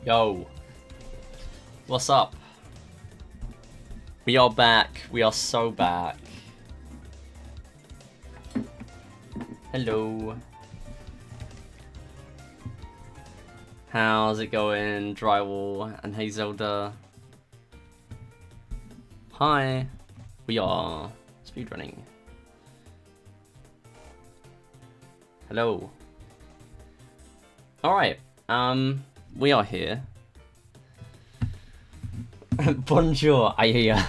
Yo, what's up? We are back. We are so back. Hello. How's it going, Drywall and Hey Zelda? Hi. We are speedrunning. Hello. Alright, we are here. Bonjour, I hear.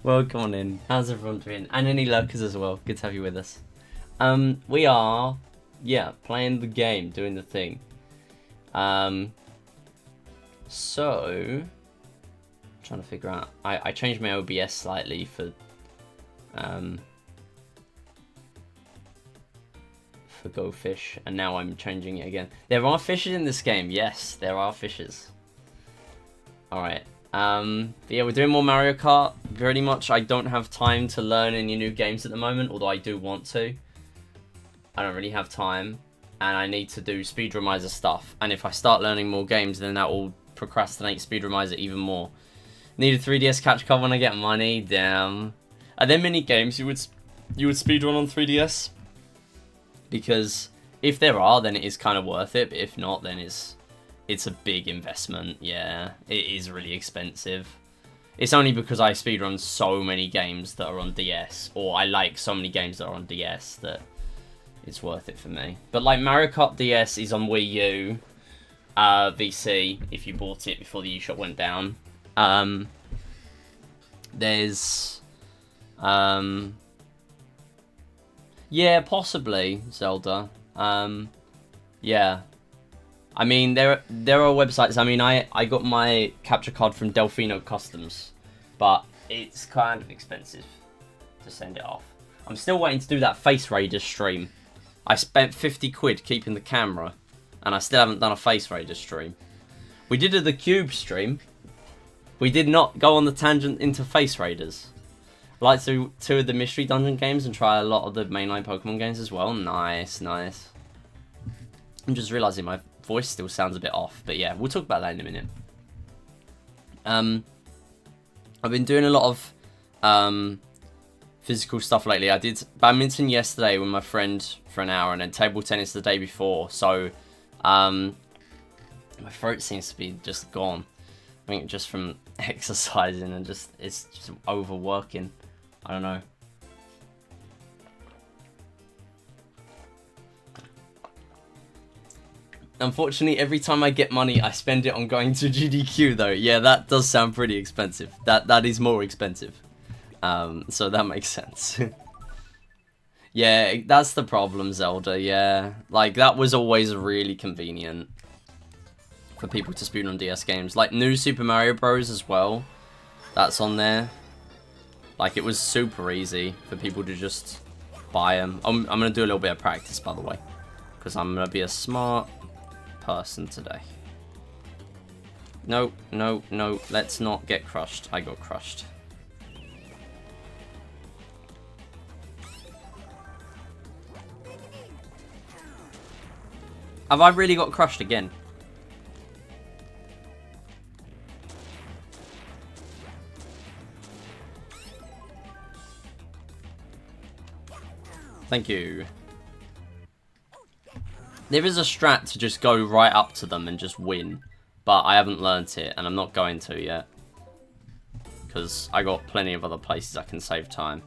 Welcome on in. How's everyone doing? And any lurkers as well. Good to have you with us. We are, playing the game, doing the thing. So, trying to figure out. I changed my OBS slightly for Go Fish, and now I'm changing it again. There are fishes in this game. Yes, there are fishes. Alright, yeah, we're doing more Mario Kart. Pretty much, I don't have time to learn any new games at the moment, although I do want to. I don't really have time, and I need to do Speedrumizer stuff. And if I start learning more games, then that will procrastinate Speedrumizer even more. Need a 3DS catch card when I get money. Damn. Are there many games you would speedrun on 3DS? Because if there are, then it is kind of worth it. But if not, then it's a big investment. Yeah, it is really expensive. It's only because I speedrun so many games that are on DS, or I like so many games that are on DS, that it's worth it for me. But like Mario Kart DS is on Wii U, VC, if you bought it before the eShop went down. There's, yeah, possibly Zelda. Yeah. I mean, there are websites. I mean, I got my capture card from Delfino Customs, but it's kind of expensive to send it off. I'm still waiting to do that Face Raider stream. I spent 50 quid keeping the camera, and I still haven't done a Face Raider stream. We did the Cube stream. We did not go on the tangent into Face Raiders. I like to do 2 of the Mystery Dungeon games and try a lot of the mainline Pokemon games as well. Nice, nice. I'm just realising my voice still sounds a bit off, but yeah, we'll talk about that in a minute. I've been doing a lot of physical stuff lately. I did badminton yesterday with my friend for an hour, and then table tennis the day before. So, my throat seems to be just gone. I think just from exercising and it's just overworking. I don't know. Unfortunately, every time I get money, I spend it on going to GDQ, though. Yeah, that does sound pretty expensive. That is more expensive. So that makes sense. Yeah, that's the problem, Zelda, yeah. Like, that was always really convenient for people to speedrun DS games. Like, New Super Mario Bros. As well. That's on there. Like, it was super easy for people to just buy them. I'm going to do a little bit of practice, by the way. Because I'm going to be a smart person today. No, no, no. Let's not get crushed. I got crushed. Have I really got crushed again? Thank you. There is a strat to just go right up to them and just win, but I haven't learnt it, and I'm not going to yet. Because I got plenty of other places I can save time.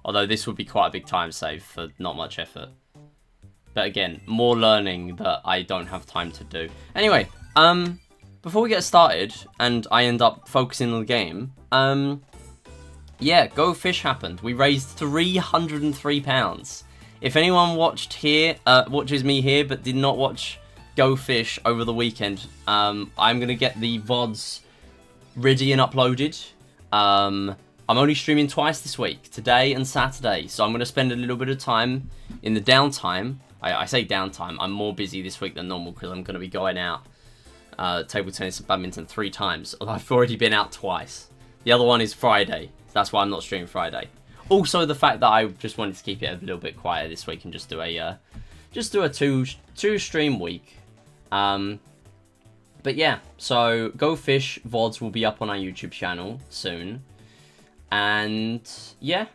Although this would be quite a big time save for not much effort. But again, more learning that I don't have time to do. Anyway, before we get started, and I end up focusing on the game, yeah, Go Fish happened. We raised £303. If anyone watches me here but did not watch Go Fish over the weekend, I'm going to get the VODs ready and uploaded. I'm only streaming twice this week, today and Saturday, so I'm going to spend a little bit of time in the downtime. I say downtime, I'm more busy this week than normal because I'm going to be going out table tennis and badminton 3 times, although I've already been out twice. The other one is Friday. That's why I'm not streaming Friday. Also, the fact that I just wanted to keep it a little bit quieter this week and just do a 2 stream week. But yeah, so Go Fish VODs will be up on our YouTube channel soon. And yeah,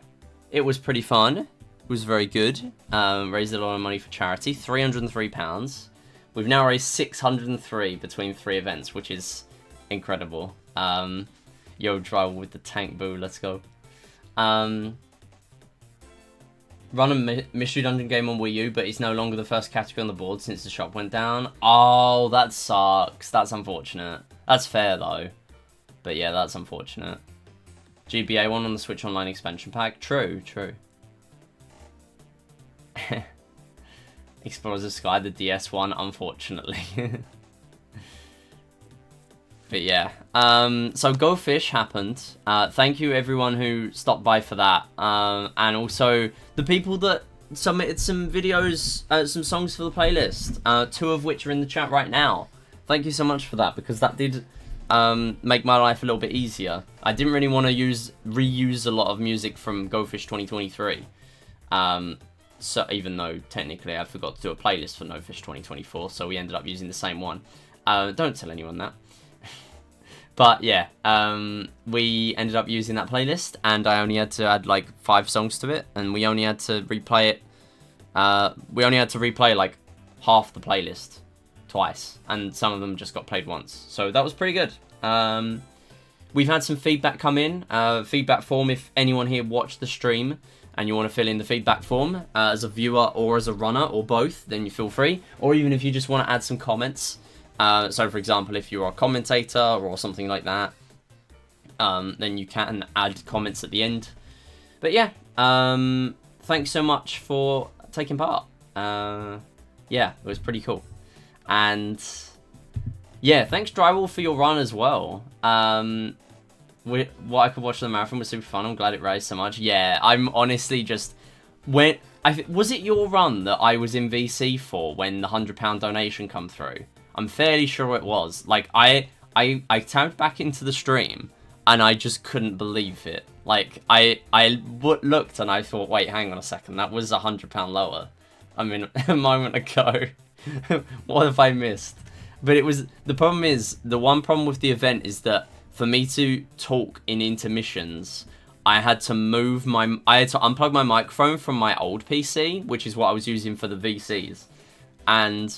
it was pretty fun. It was very good. Raised a lot of money for charity, £303. We've now raised 603 between 3 events, which is incredible. Yo, drive with the tank boo, let's go. Run a mystery dungeon game on Wii U, but it's no longer the first category on the board since the shop went down. Oh, that sucks. That's unfortunate. That's fair though. But yeah, that's unfortunate. GBA 1 on the Switch Online expansion pack. True, true. Explorers of Sky, the DS one, unfortunately. But yeah, so Go Fish happened. Thank you everyone who stopped by for that. And also the people that submitted some videos, some songs for the playlist. 2 of which are in the chat right now. Thank you so much for that, because that did make my life a little bit easier. I didn't really want to reuse a lot of music from Go Fish 2023. So even though technically I forgot to do a playlist for No Fish 2024, so we ended up using the same one. Don't tell anyone that. But yeah, we ended up using that playlist, and I only had to add like 5 songs to it, and we only had to replay it. We only had to replay like half the playlist twice, and some of them just got played once. So that was pretty good. We've had some feedback come in. Feedback form, if anyone here watched the stream and you want to fill in the feedback form as a viewer or as a runner or both, then you feel free. Or even if you just want to add some comments. So for example, if you're a commentator or something like that, then you can add comments at the end. But yeah, thanks so much for taking part. Yeah, it was pretty cool. And yeah, thanks Drywall for your run as well. What I could watch the marathon was super fun. I'm glad it raised so much. Yeah, I'm honestly just... was it your run that I was in VC for when the £100 donation come through? I'm fairly sure it was. Like, I tabbed back into the stream, and I just couldn't believe it. Like, I looked, and I thought, wait, hang on a second, that was £100 lower. I mean, a moment ago. What have I missed? But it was... The problem is, the one problem with the event is that for me to talk in intermissions, I had to unplug my microphone from my old PC, which is what I was using for the VCs. And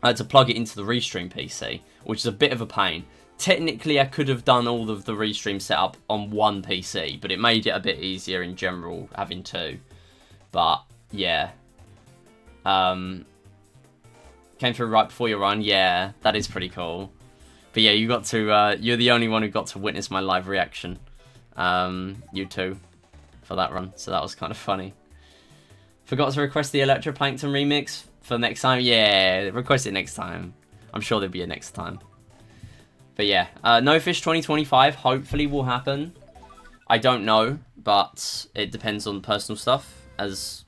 I had to plug it into the Restream PC, which is a bit of a pain. Technically, I could have done all of the Restream setup on one PC, but it made it a bit easier in general, having 2. But, yeah. Came through right before your run. Yeah, that is pretty cool. But yeah, you got to, you're the only one who got to witness my live reaction. You two, for that run. So that was kind of funny. Forgot to request the Electroplankton remix for next time. Yeah, request it next time. I'm sure there'll be a next time. But yeah, No Fish 2025 hopefully will happen. I don't know, but it depends on personal stuff, as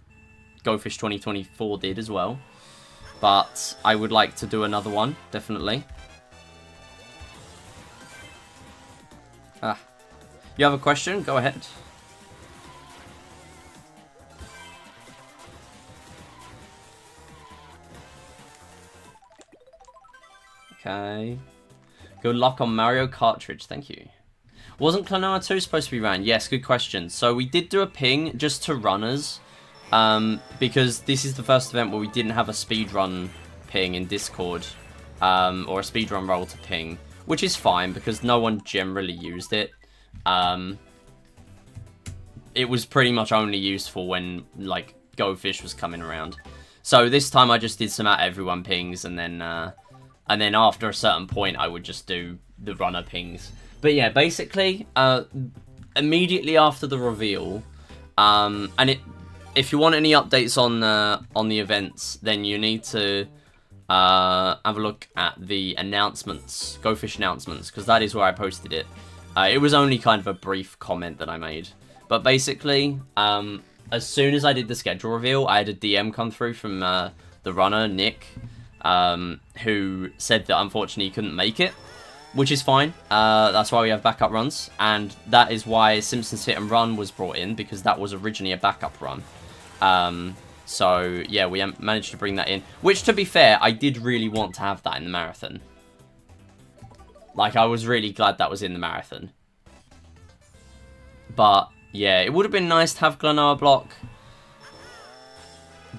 Go Fish 2024 did as well. But I would like to do another one, definitely. You have a question? Go ahead. Okay. Good luck on Mario Cartridge, thank you. Wasn't Klonoa 2 supposed to be ran? Yes, good question. So we did do a ping just to runners. Because this is the first event where we didn't have a speedrun ping in Discord. Or a speedrun role to ping. Which is fine, because no one generally used it. It was pretty much only useful when, like, Go Fish was coming around. So this time I just did some at everyone pings, and then after a certain point I would just do the runner pings. But yeah, basically, immediately after the reveal, if you want any updates on the events, then you need to have a look at the announcements, Go Fish announcements, because that is where I posted it. It was only kind of a brief comment that I made. But basically, as soon as I did the schedule reveal, I had a DM come through from the runner, Nick, who said that unfortunately he couldn't make it, which is fine. That's why we have backup runs, and that is why Simpsons Hit and Run was brought in, because that was originally a backup run. So yeah, we managed to bring that in, which, to be fair, I did really want to have that in the marathon. Like, I was really glad that was in the marathon. But, yeah, it would have been nice to have Glenoa block.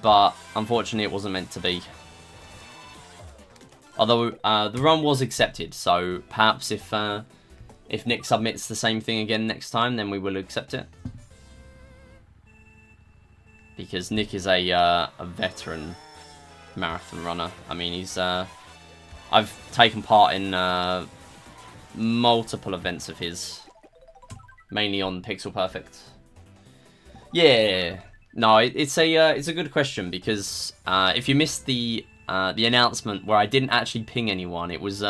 But, unfortunately, it wasn't meant to be. Although, the run was accepted, so perhaps if Nick submits the same thing again next time, then we will accept it. Because Nick is a veteran marathon runner. I mean, he's... I've taken part in multiple events of his. Mainly on Pixel Perfect. Yeah. No, it's a good question, because if you missed the announcement where I didn't actually ping anyone, it was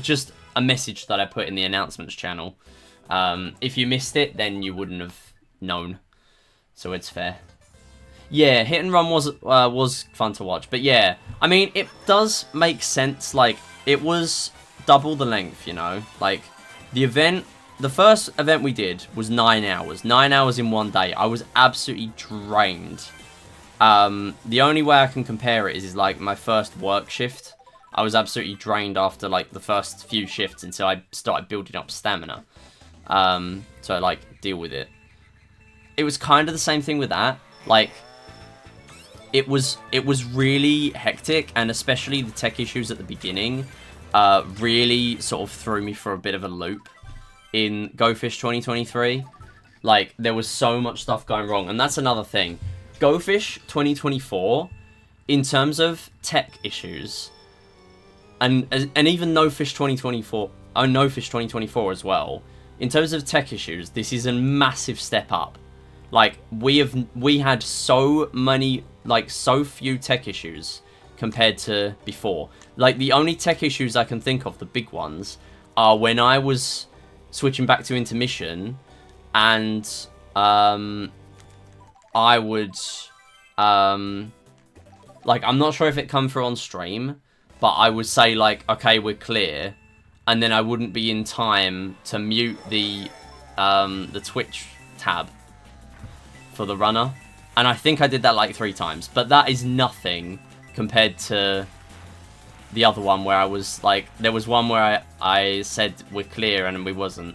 just a message that I put in the announcements channel. If you missed it, then you wouldn't have known. So it's fair. Yeah, Hit and Run was fun to watch, but yeah, I mean, it does make sense. Like, it was double the length, you know. Like, the first event we did was 9 hours. 9 hours in one day. I was absolutely drained. The only way I can compare it is like my first work shift. I was absolutely drained after like the first few shifts until I started building up stamina. So like deal with it. It was kind of the same thing with that. Like, it was really hectic, and especially the tech issues at the beginning really sort of threw me for a bit of a loop in Go Fish 2023. Like, there was so much stuff going wrong, and that's another thing. Go Fish 2024, in terms of tech issues, and even No Fish 2024, No Fish 2024 as well, in terms of tech issues, this is a massive step up. Like, we had so few tech issues compared to before. Like, the only tech issues I can think of, the big ones, are when I was switching back to intermission, and I would like, I'm not sure if it come through on stream, but I would say like, okay, we're clear, and then I wouldn't be in time to mute the Twitch tab for the runner, and I think I did that like 3 times, but that is nothing compared to the other one where I was like, there was one where I said we're clear and we wasn't,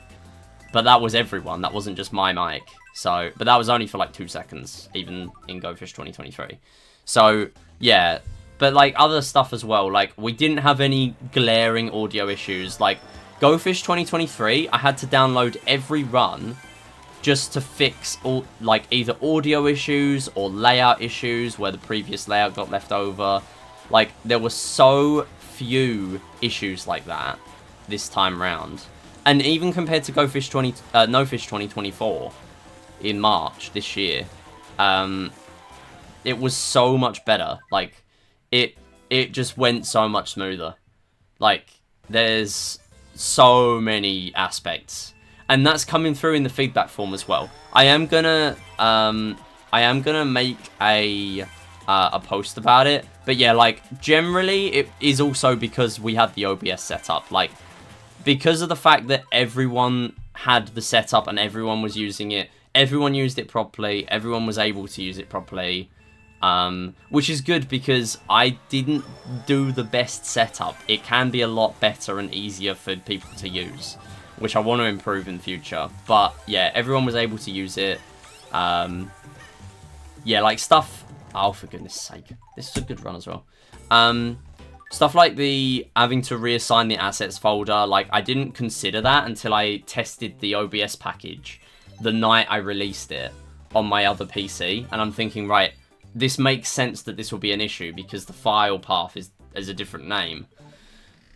but that was everyone, that wasn't just my mic. So, but that was only for like 2 seconds, even in Go Fish 2023. So yeah, but like other stuff as well, like we didn't have any glaring audio issues. Like Go Fish 2023, I had to download every run just to fix all, like, either audio issues or layout issues where the previous layout got left over. Like, there were so few issues like that this time round. And even compared to No Fish 2024 in March this year, it was so much better. Like, it just went so much smoother. Like, there's so many aspects, and that's coming through in the feedback form as well. I am gonna make a post about it. But yeah, like, generally, it is also because we had the OBS setup. Like, because of the fact that everyone had the setup and everyone was using it, everyone used it properly, everyone was able to use it properly, which is good because I didn't do the best setup. It can be a lot better and easier for people to use, which I want to improve in the future. But yeah, everyone was able to use it. Yeah, like stuff... Oh, for goodness sake. This is a good run as well. Stuff like the having to reassign the assets folder, like, I didn't consider that until I tested the OBS package the night I released it on my other PC. And I'm thinking, right, this makes sense that this will be an issue because the file path is a different name.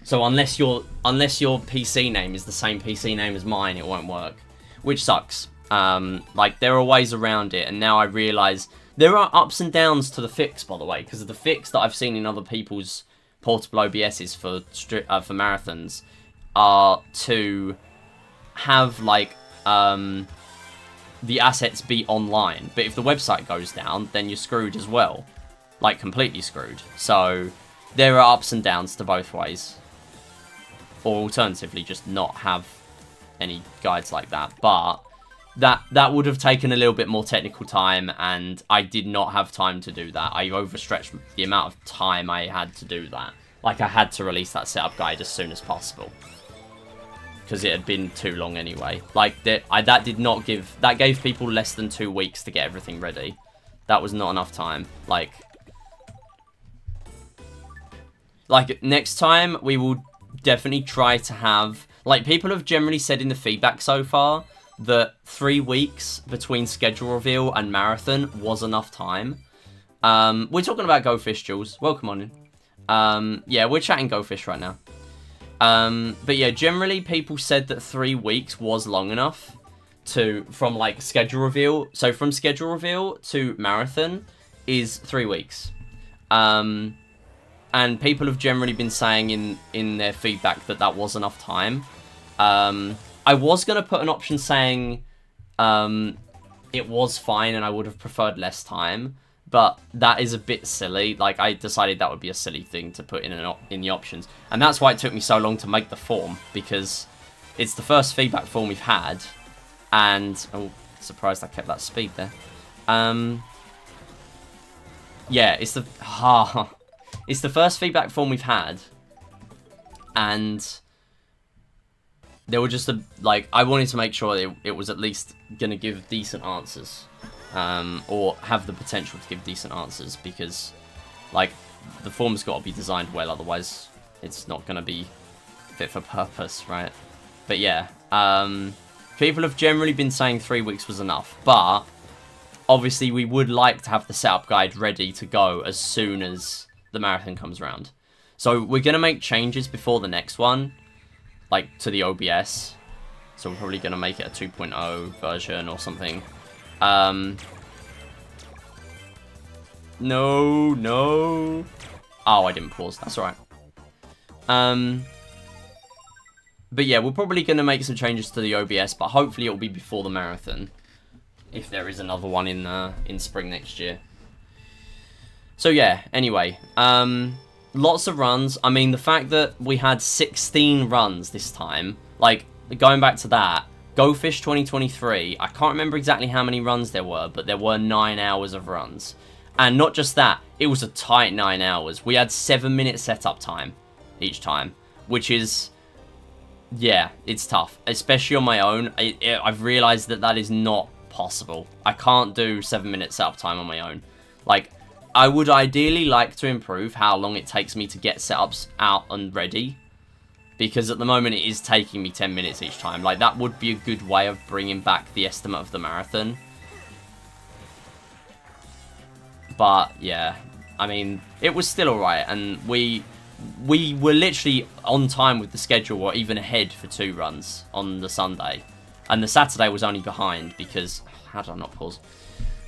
So unless your PC name is the same PC name as mine, it won't work, which sucks. Like, there are ways around it, and now I realise there are ups and downs to the fix, by the way, because of the fix that I've seen in other people's portable OBSs for marathons are to have, like, the assets be online. But if the website goes down, then you're screwed as well. Like, completely screwed. So, there are ups and downs to both ways. Or alternatively, just not have any guides like that. But that would have taken a little bit more technical time, and I did not have time to do that. I overstretched the amount of time I had to do that. Like, I had to release that setup guide as soon as possible. because it had been too long anyway. Like, that gave people less than 2 weeks to get everything ready. That was not enough time. Like, next time, we will definitely try to have... Like, people have generally said in the feedback so far that 3 weeks between schedule reveal and marathon was enough time. We're talking about Go Fish, Jules. Welcome on in. Yeah, we're chatting Go Fish right now. But yeah, generally people said that 3 weeks was long enough from like schedule reveal. So from schedule reveal to marathon is 3 weeks. And people have generally been saying in their feedback that was enough time. I was going to put an option saying it was fine and I would have preferred less time. But that is a bit silly. Like, I decided that would be a silly thing to put in the options. And that's why it took me so long to make the form. Because it's the first feedback form we've had. And... Oh, surprised I kept that speed there. Yeah, it's the... it's the first feedback form we've had. And... They were just, I wanted to make sure it was at least going to give decent answers. Or have the potential to give decent answers, because, like, the form's got to be designed well, otherwise it's not going to be fit for purpose, right? But yeah, people have generally been saying 3 weeks was enough, but obviously we would like to have the setup guide ready to go as soon as the marathon comes around. So we're going to make changes before the next one, like, to the OBS. So we're probably going to make it a 2.0 version or something. No. Oh, I didn't pause. That's alright. But yeah, we're probably going to make some changes to the OBS, but hopefully it'll be before the marathon. If there is another one in spring next year. So yeah, anyway. Lots of runs. I mean, the fact that we had 16 runs this time, like, going back to that, Go Fish 2023, I can't remember exactly how many runs there were, but there were 9 hours of runs. And not just that, it was a tight 9 hours. We had 7-minute setup time each time, which is, yeah, it's tough. Especially on my own. I've realized that is not possible. I can't do 7-minute setup time on my own. Like, I would ideally like to improve how long it takes me to get setups out and ready. Because at the moment it is taking me 10 minutes each time. Like, that would be a good way of bringing back the estimate of the marathon. But, yeah. I mean, it was still alright. And we were literally on time with the schedule, or even ahead for 2 runs on the Sunday. And the Saturday was only behind because... How did I not pause?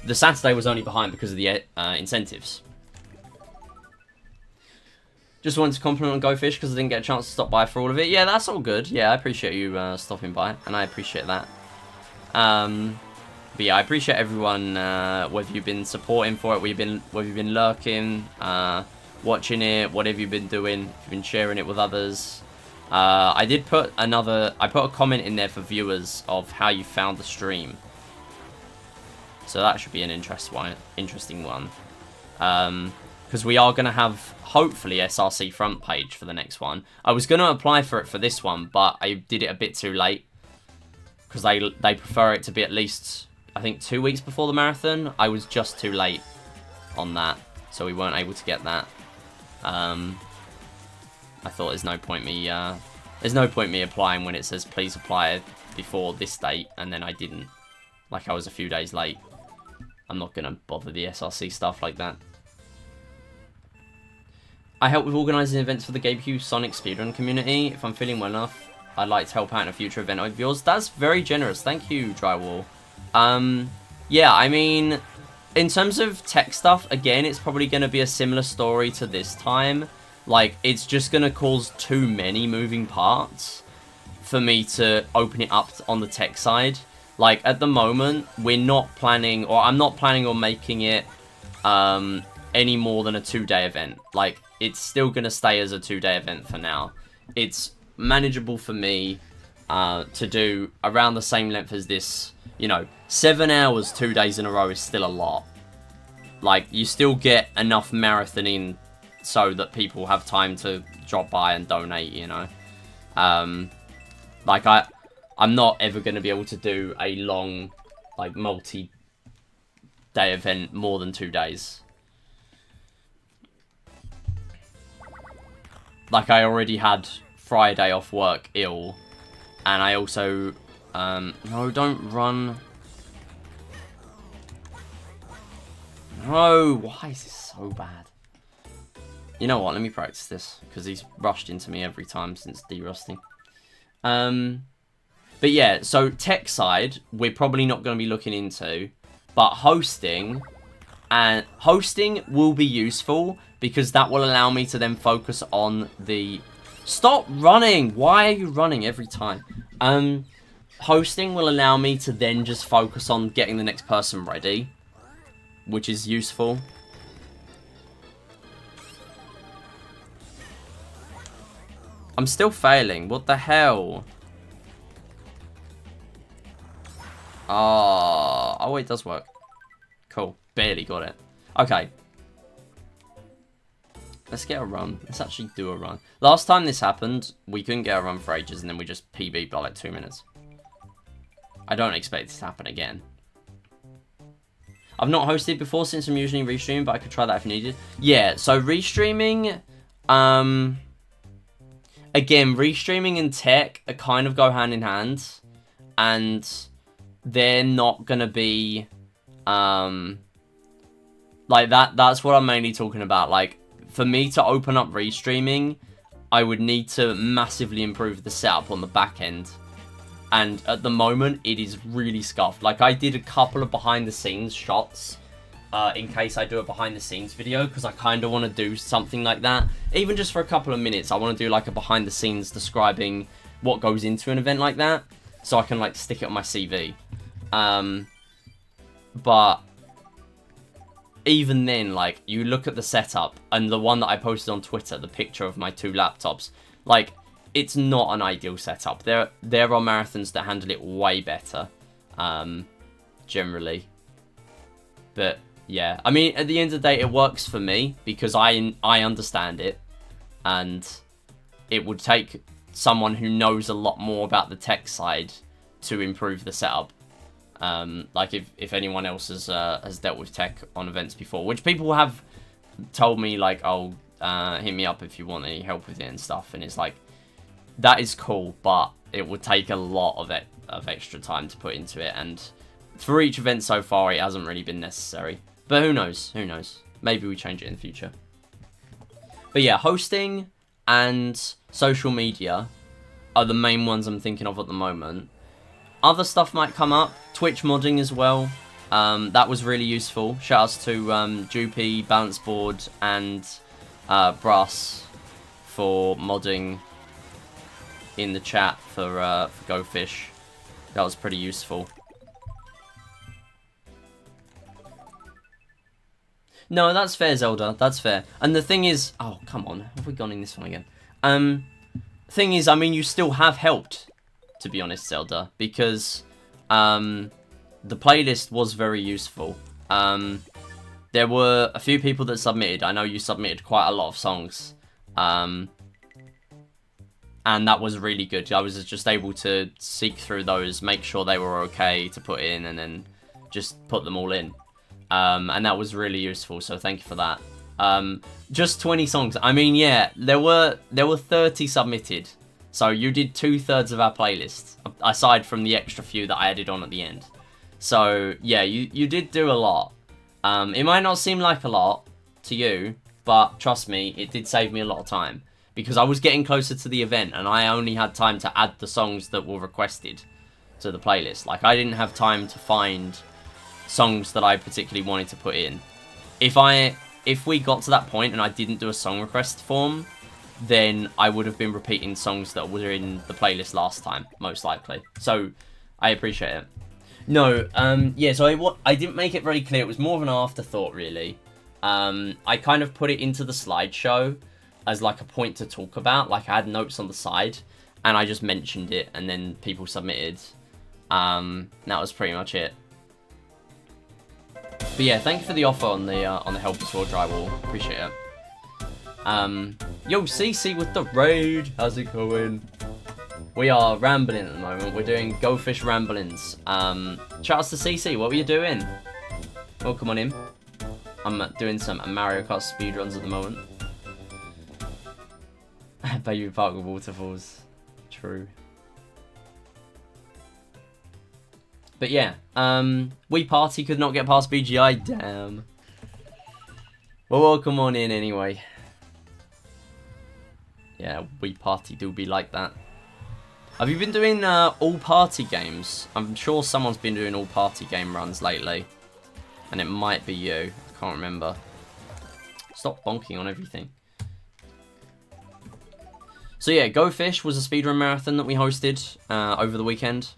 The Saturday was only behind because of the incentives. Just wanted to compliment on Go Fish because I didn't get a chance to stop by for all of it. Yeah, that's all good. Yeah, I appreciate you stopping by, and I appreciate that. But yeah, I appreciate everyone, whether you've been supporting for it, whether you've been lurking, watching it, whatever you've been doing, if you've been sharing it with others. I put a comment in there for viewers of how you found the stream. So that should be an interesting one. Because we are going to have, hopefully, SRC front page for the next one. I was going to apply for it for this one, but I did it a bit too late. Because they prefer it to be at least, I think, 2 weeks before the marathon. I was just too late on that, so we weren't able to get that. I thought there's no point me applying when it says please apply before this date, and then I didn't. Like, I was a few days late. I'm not going to bother the SRC stuff like that. I help with organising events for the GameCube Sonic speedrun community. If I'm feeling well enough, I'd like to help out in a future event of yours. That's very generous. Thank you, Drywall. Yeah, I mean, in terms of tech stuff, again, it's probably going to be a similar story to this time. Like, it's just going to cause too many moving parts for me to open it up on the tech side. Like, at the moment, we're not planning, or I'm not planning on making it any more than a 2-day event. Like, it's still going to stay as a 2-day event for now. It's manageable for me to do around the same length as this. You know, 7 hours, 2 days in a row is still a lot. Like, you still get enough marathoning so that people have time to drop by and donate, you know. Like, I'm not ever going to be able to do a long, like, multi-day event more than 2 days. Like, I already had Friday off work ill, and I also, no, don't run. No, why is this so bad? You know what, let me practice this, because he's rushed into me every time since derusting. But yeah, so tech side, we're probably not going to be looking into, but hosting will be useful, because that will allow me to then focus on the... Stop running! Why are you running every time? Hosting will allow me to then just focus on getting the next person ready, which is useful. I'm still failing. What the hell? Oh, it does work. Cool. Barely got it. Okay. Let's get a run. Let's actually do a run. Last time this happened, we couldn't get a run for ages, and then we just PB'd by like 2 minutes. I don't expect this to happen again. I've not hosted before since I'm usually restreaming, but I could try that if needed. Yeah, so restreaming... Again, restreaming and tech kind of go hand in hand. And they're not going to be... like, that's what I'm mainly talking about. Like, for me to open up restreaming, I would need to massively improve the setup on the back end. And at the moment, it is really scuffed. Like, I did a couple of behind-the-scenes shots in case I do a behind-the-scenes video, because I kind of want to do something like that. Even just for a couple of minutes, I want to do, like, a behind-the-scenes describing what goes into an event like that, so I can, like, stick it on my CV. But even then, like, you look at the setup, and the one that I posted on Twitter, the picture of my 2 laptops, like... It's not an ideal setup. There are marathons that handle it way better, generally. But yeah, I mean, at the end of the day, it works for me because I understand it, and it would take someone who knows a lot more about the tech side to improve the setup. Like if anyone else has dealt with tech on events before, which people have told me, like, oh, hit me up if you want any help with it and stuff, and it's like. That is cool, but it would take a lot of extra time to put into it, and for each event so far, it hasn't really been necessary. But who knows? Who knows? Maybe we change it in the future. But yeah, hosting and social media are the main ones I'm thinking of at the moment. Other stuff might come up. Twitch modding as well. That was really useful. Shoutouts to Jupy, Balance Board, and Brass for modding in the chat for Go Fish. That was pretty useful. No, that's fair, Zelda. That's fair. And the thing is... Oh, come on. Have we gone in this one again? Thing is, I mean, you still have helped, to be honest, Zelda. Because the playlist was very useful. There were a few people that submitted. I know you submitted quite a lot of songs. And that was really good. I was just able to seek through those, make sure they were okay to put in, and then just put them all in. And that was really useful, so thank you for that. Just 20 songs. I mean, yeah, there were 30 submitted. So you did 2/3 of our playlist, aside from the extra few that I added on at the end. So, yeah, you did do a lot. It might not seem like a lot to you, but trust me, it did save me a lot of time. Because I was getting closer to the event, and I only had time to add the songs that were requested to the playlist. Like, I didn't have time to find songs that I particularly wanted to put in. If we got to that point and I didn't do a song request form, then I would have been repeating songs that were in the playlist last time, most likely. So, I appreciate it. No, yeah, so I didn't make it very clear. It was more of an afterthought, really. I kind of put it into the slideshow as like a point to talk about. Like, I had notes on the side, and I just mentioned it, and then people submitted. That was pretty much it. But yeah, thank you for the offer on the Help Us All drywall. Appreciate it. Yo, CC with the raid. How's it going? We are rambling at the moment. We're doing Go Fish Ramblings. Shout outs to CC. What were you doing? Welcome on in. I'm doing some Mario Kart speedruns at the moment. Baby Park with waterfalls. True. But yeah, Wii Party could not get past BGI. Damn. Well, welcome on in anyway. Yeah, Wii Party do be like that. Have you been doing all party games? I'm sure someone's been doing all party game runs lately. And it might be you. I can't remember. Stop bonking on everything. So yeah, Go Fish was a speedrun marathon that we hosted over the weekend.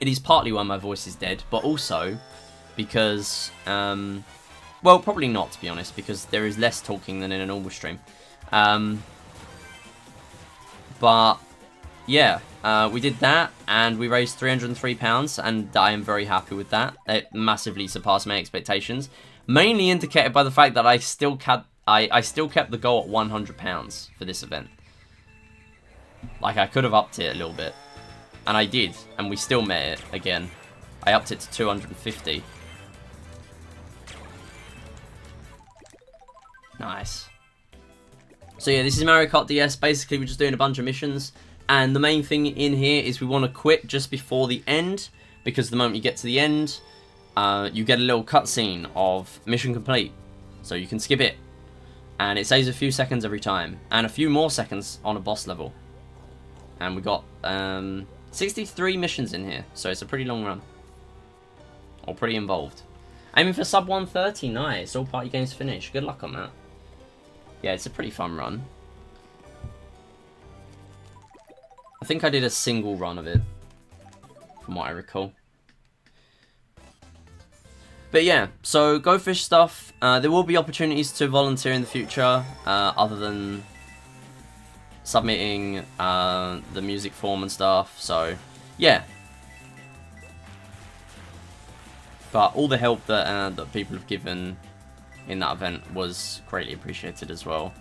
It is partly why my voice is dead, but also because, well, probably not, to be honest, because there is less talking than in a normal stream. But yeah, we did that, and we raised £303, and I am very happy with that. It massively surpassed my expectations, mainly indicated by the fact that I still kept the goal at £100 for this event. Like, I could have upped it a little bit, and I did, and we still met it again. I upped it to 250. Nice. So yeah, this is Mario Kart DS. Basically, we're just doing a bunch of missions. And the main thing in here is we want to quit just before the end. Because the moment you get to the end, you get a little cutscene of mission complete. So you can skip it. And it saves a few seconds every time. And a few more seconds on a boss level. And we got 63 missions in here. So it's a pretty long run. Or pretty involved. Aiming for sub 130. Nice. All party games finished. Good luck on that. Yeah, it's a pretty fun run. I think I did a single run of it, from what I recall. But yeah, so Go Fish stuff. There will be opportunities to volunteer in the future, other than submitting the music form and stuff. So yeah. But all the help that that people have given in that event was greatly appreciated as well.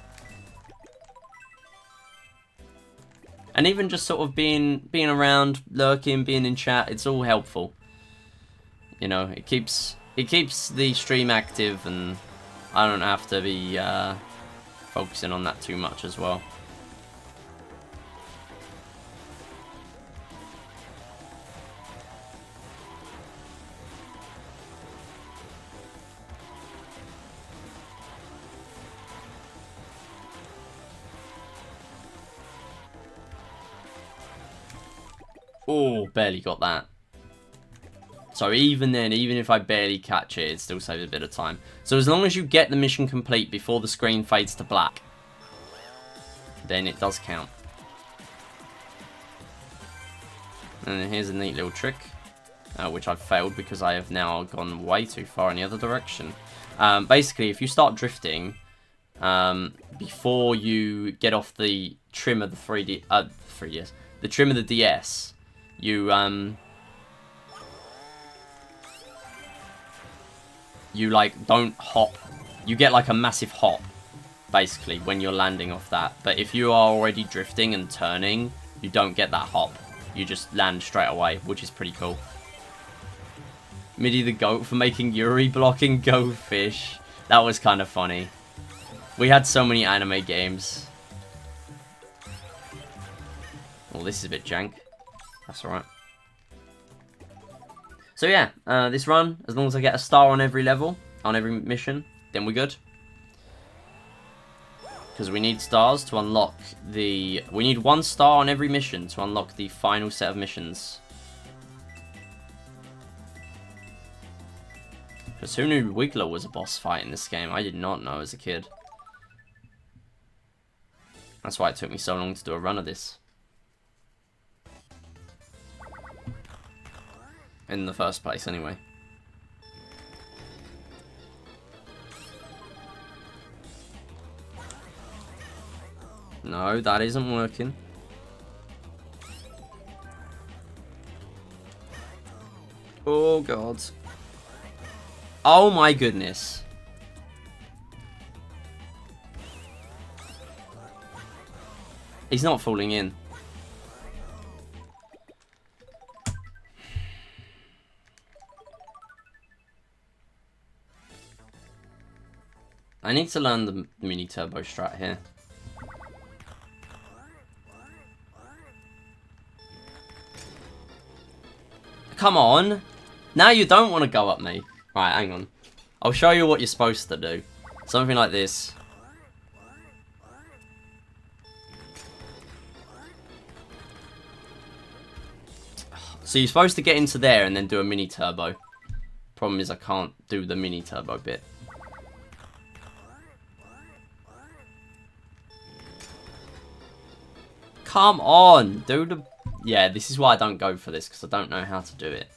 And even just sort of being around, lurking, being in chat, it's all helpful. You know, it keeps the stream active, and I don't have to be focusing on that too much as well. Oh, barely got that. So even then, even if I barely catch it, it still saves a bit of time. So as long as you get the mission complete before the screen fades to black, then it does count. And here's a neat little trick, which I've failed because I have now gone way too far in the other direction. Basically, if you start drifting, before you get off the trim of the the trim of the DS, you like don't hop. You get like a massive hop, basically, when you're landing off that. But if you are already drifting and turning, you don't get that hop. You just land straight away, which is pretty cool. Midi the goat for making Yuri blocking Go Fish. That was kind of funny. We had so many anime games. Well, this is a bit jank. That's alright. So yeah, this run, as long as I get a star on every level, on every mission, then we're good. Because we need stars to unlock the... We need 1 star on every mission to unlock the final set of missions. Because who knew Wiggler was a boss fight in this game? I did not know as a kid. That's why it took me so long to do a run of this. In the first place, anyway. No, that isn't working. Oh, God. Oh, my goodness. He's not falling in. I need to learn the mini turbo strat here. Come on! Now you don't want to go up me. Right, hang on. I'll show you what you're supposed to do. Something like this. So you're supposed to get into there and then do a mini turbo. Problem is I can't do the mini turbo bit. Come on! Do the... Yeah, this is why I don't go for this, because I don't know how to do it.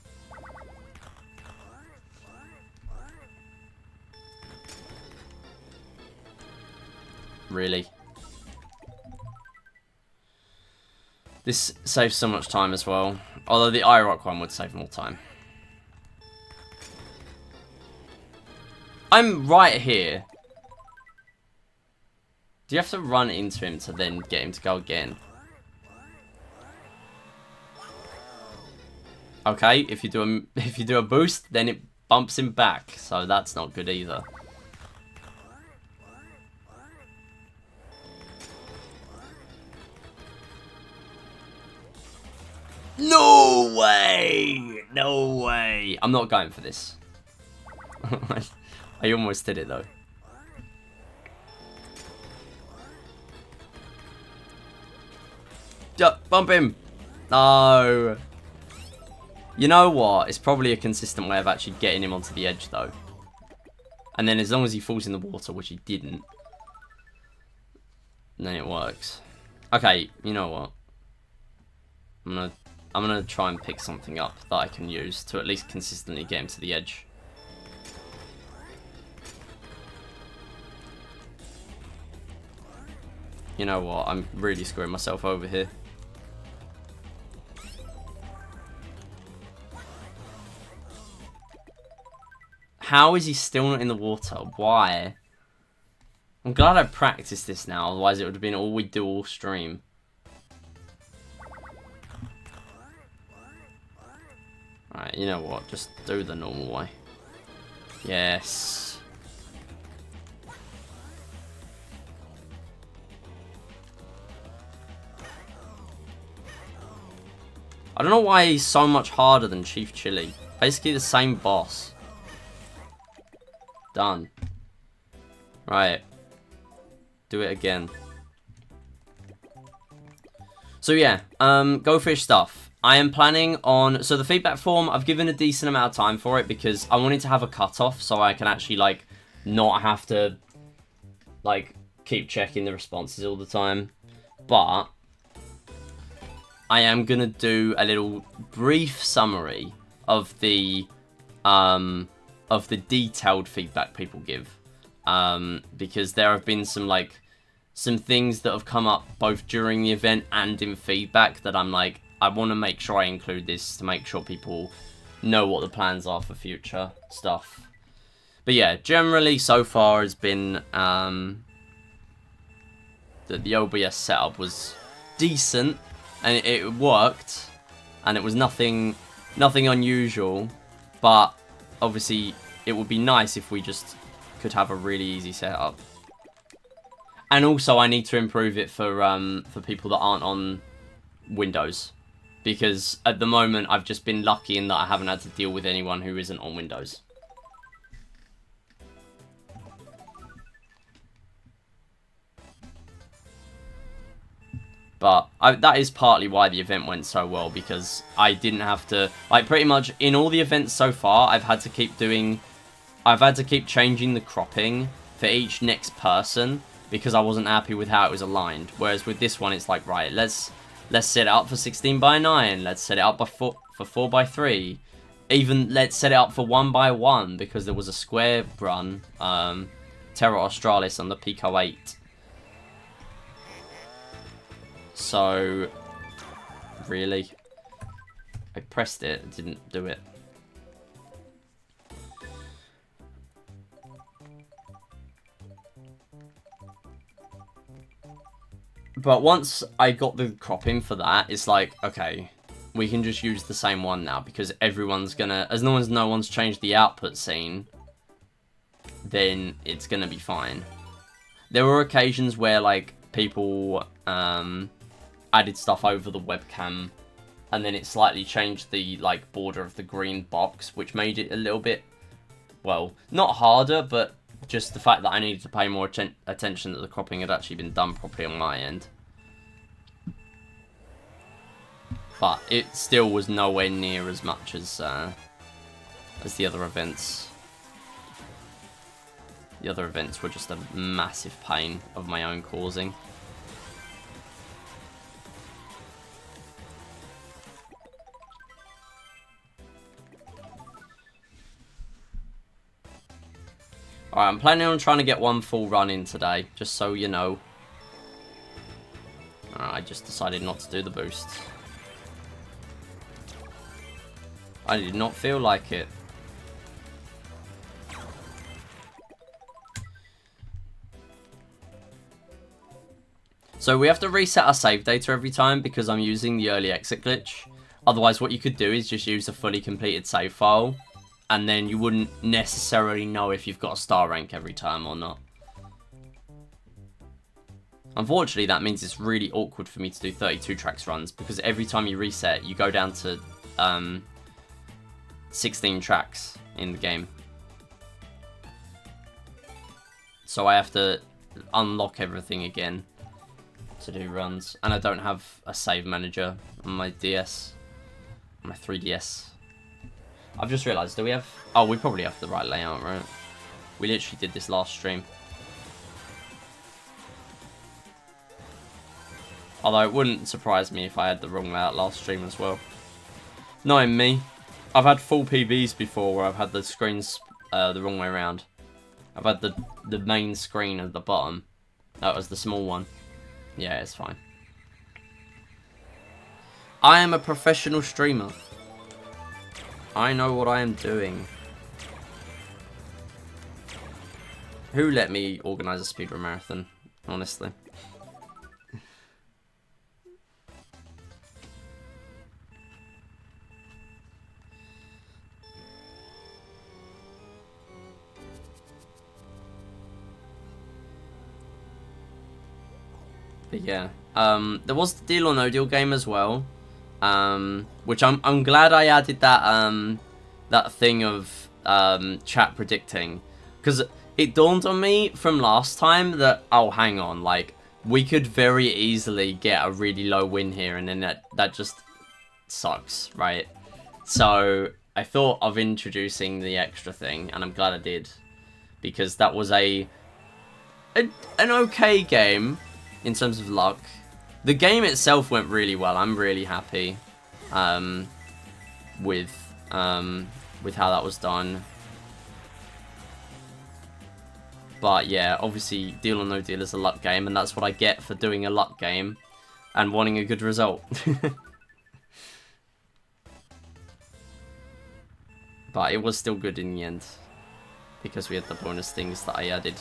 Really? This saves so much time as well. Although the iRock one would save more time. I'm right here. Do you have to run into him to then get him to go again? Okay, if you do a boost, then it bumps him back, so that's not good either. No way! No way! I'm not going for this. I almost did it though. Bump him! No! You know what? It's probably a consistent way of actually getting him onto the edge though. And then as long as he falls in the water, which he didn't, then it works. Okay, you know what? I'm gonna try and pick something up that I can use to at least consistently get him to the edge. You know what? I'm really screwing myself over here. How is he still not in the water? Why? I'm glad I practiced this now, otherwise it would have been all we do all stream. Alright, you know what? Just do the normal way. Yes. I don't know why he's so much harder than Chief Chili. Basically the same boss. Done. Right. Do it again. So yeah, go fish stuff. I am planning on... So the feedback form, I've given a decent amount of time for it because I wanted to have a cutoff so I can actually, like, not have to, like, keep checking the responses all the time. But I am going to do a little brief summary of the detailed feedback people give. Because there have been some things that have come up both during the event and in feedback that I'm like, I want to make sure I include this to make sure people know what the plans are for future stuff. But yeah, generally so far has been that the OBS setup was decent and it worked and it was nothing unusual, but obviously it would be nice if we just could have a really easy setup. And also I need to improve it for people that aren't on Windows. Because at the moment, I've just been lucky in that I haven't had to deal with anyone who isn't on Windows. But that is partly why the event went so well, because I didn't have to... Like, pretty much in all the events so far, I've had to keep changing the cropping for each next person, because I wasn't happy with how it was aligned. Whereas with this one, it's like, right, let's set it up for 16:9. Let's set it up for 4:3. Even let's set it up for 1:1 because there was a square run, Terra Australis on the Pico 8. So, really, I pressed it, it didn't do it. But once I got the cropping for that, it's like, okay, we can just use the same one now because everyone's gonna, as long as no one's changed the output scene, then it's gonna be fine. There were occasions where, like, people added stuff over the webcam, and then it slightly changed the, like, border of the green box, which made it a little bit, well, not harder, but just the fact that I needed to pay more attention that the cropping had actually been done properly on my end. But it still was nowhere near as much as the other events. The other events were just a massive pain of my own causing. Alright, I'm planning on trying to get one full run in today, just so you know. Alright, I just decided not to do the boost. I did not feel like it. So we have to reset our save data every time because I'm using the early exit glitch. Otherwise, what you could do is just use a fully completed save file, and then you wouldn't necessarily know if you've got a star rank every time or not. Unfortunately, that means it's really awkward for me to do 32 tracks runs, because every time you reset, you go down to 16 tracks in the game. So I have to unlock everything again to do runs, and I don't have a save manager on my DS, on my 3DS. I've just realised, do we have... Oh, we probably have the right layout, right? We literally did this last stream. Although it wouldn't surprise me if I had the wrong layout last stream as well. Knowing me, I've had full PBs before where I've had the screens the wrong way around. I've had the main screen at the bottom. That was the small one. Yeah, it's fine. I am a professional streamer. I know what I am doing. Who let me organise a speedrun marathon, honestly? But yeah, there was the Deal or No Deal game as well. Which I'm glad I added that that thing of chat predicting, because it dawned on me from last time that, oh, hang on, like, we could very easily get a really low win here, and then that just sucks, right? So I thought of introducing the extra thing, and I'm glad I did, because that was an okay game in terms of luck. The game itself went really well. I'm really happy with how that was done. But yeah, obviously Deal or No Deal is a luck game, and that's what I get for doing a luck game and wanting a good result. But it was still good in the end because we had the bonus things that I added.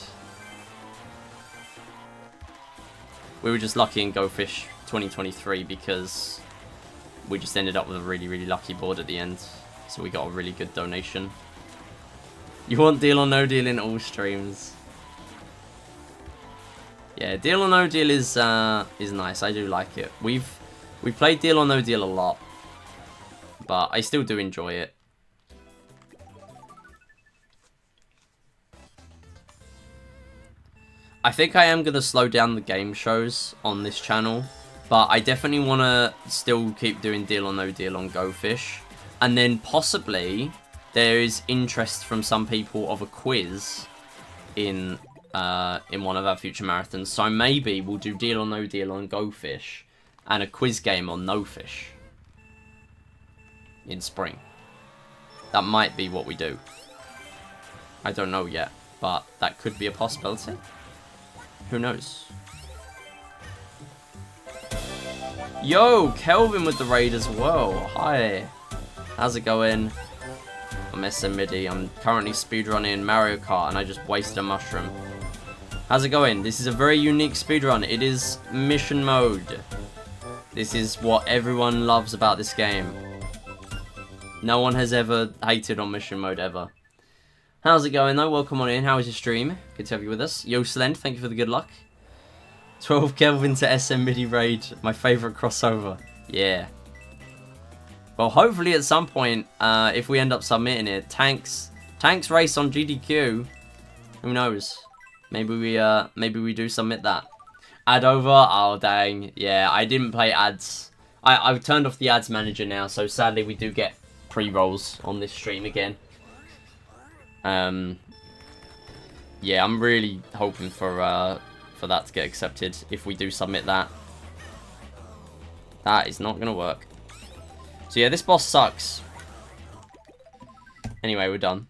We were just lucky in Go Fish 2023 because we just ended up with a really, really lucky board at the end. So we got a really good donation. You want Deal or No Deal in all streams? Yeah, Deal or No Deal is nice. I do like it. We've played Deal or No Deal a lot, but I still do enjoy it. I think I am going to slow down the game shows on this channel, but I definitely want to still keep doing Deal or No Deal on Go Fish. And then possibly there is interest from some people of a quiz in one of our future marathons. So maybe we'll do Deal or No Deal on Go Fish and a quiz game on No Fish in spring. That might be what we do. I don't know yet, but that could be a possibility. Who knows? Yo, Kelvin with the raid as well. Hi. How's it going? I'm SMidi. I'm currently speedrunning Mario Kart and I just wasted a mushroom. How's it going? This is a very unique speedrun. It is mission mode. This is what everyone loves about this game. No one has ever hated on mission mode ever. How's it going though? Welcome on in. How was your stream? Good to have you with us. Yo Slend, thank you for the good luck. 12 Kelvin to SM Midi Raid, my favourite crossover. Yeah. Well, hopefully at some point, if we end up submitting it, Tanks race on GDQ. Who knows? Maybe we do submit that. Ad over? Oh dang. Yeah, I didn't play ads. I've turned off the ads manager now, so sadly we do get pre-rolls on this stream again. Yeah, I'm really hoping for that to get accepted if we do submit that. That is not gonna work. So yeah, this boss sucks. Anyway, we're done.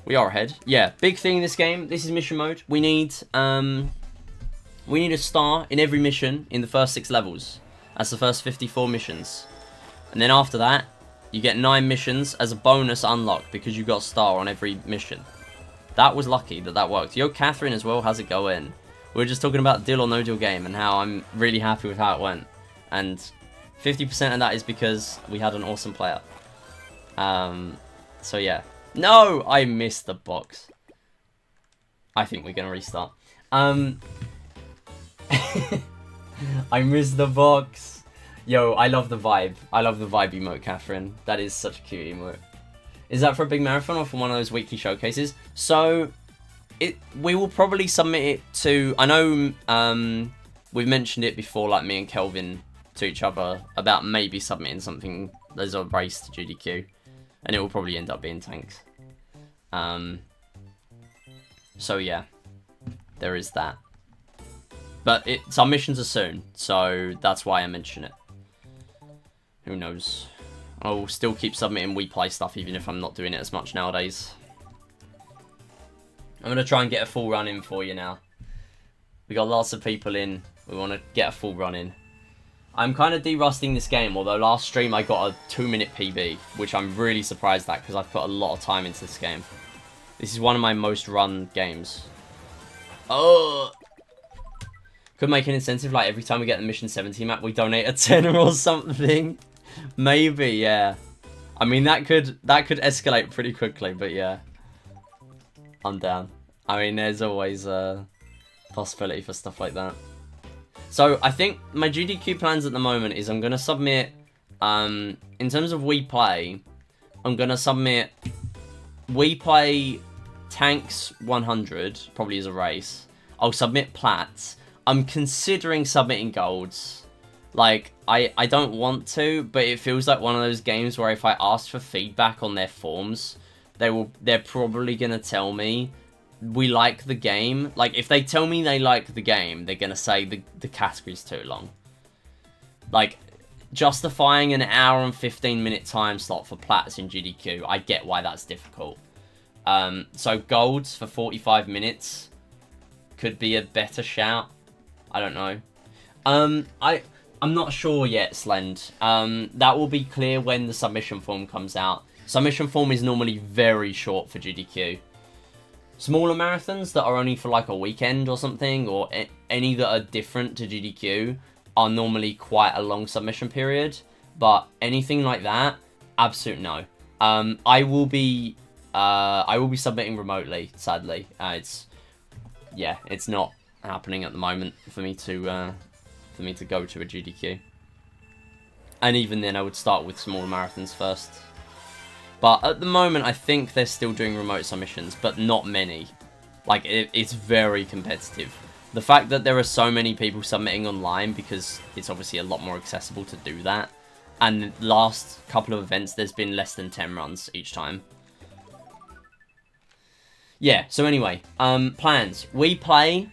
We are ahead. Yeah, big thing in this game. This is mission mode. We need a star in every mission in the first 6 levels. That's the first 54 missions. And then after that, you get 9 missions as a bonus unlock because you got a star on every mission. That was lucky that worked. Yo, Catherine as well, how's it going? We were just talking about deal or no deal game and how I'm really happy with how it went. And 50% of that is because we had an awesome player. So yeah. No! I missed the box. I think we're going to restart. I missed the box. Yo, I love the vibe. I love the vibe emote, Catherine. That is such a cute emote. Is that for a big marathon or for one of those weekly showcases? So, we will probably submit it to... I know we've mentioned it before, like me and Kelvin, to each other, about maybe submitting something as a race to GDQ. And it will probably end up being Tanks. So, yeah. There is that. But our missions are soon, so that's why I mention it. Who knows? I'll still keep submitting We Play stuff, even if I'm not doing it as much nowadays. I'm going to try and get a full run in for you now. We got lots of people in. We want to get a full run in. I'm kind of de-rusting this game, although last stream I got a 2-minute PB, which I'm really surprised at, because I've put a lot of time into this game. This is one of my most run games. Oh! Could make an incentive, like every time we get the Mission 70 map, we donate a tenner or something. Maybe, yeah. I mean, that could escalate pretty quickly, but yeah. I'm down. I mean, there's always a possibility for stuff like that. So, I think my GDQ plans at the moment is I'm going to submit, in terms of We Play, I'm going to submit We Play Tanks 100, probably as a race. I'll submit Plats. I'm considering submitting Golds. Like, I don't want to, but it feels like one of those games where if I ask for feedback on their forms, they're probably going to tell me, we like the game. Like, if they tell me they like the game, they're going to say the category's too long. Like, justifying an hour and 15-minute time slot for Plats in GDQ, I get why that's difficult. So Golds for 45 minutes could be a better shout. I don't know. I'm not sure yet, Slend. That will be clear when the submission form comes out. Submission form is normally very short for GDQ. Smaller marathons that are only for like a weekend or something, or any that are different to GDQ, are normally quite a long submission period. But anything like that, absolute no. I will be submitting remotely. Sadly, it's not happening at the moment for me to go to a GDQ. And even then, I would start with smaller marathons first. But at the moment, I think they're still doing remote submissions, but not many. Like, it's very competitive. The fact that there are so many people submitting online, because it's obviously a lot more accessible to do that. And the last couple of events, there's been less than 10 runs each time. Yeah, so anyway, plans. We play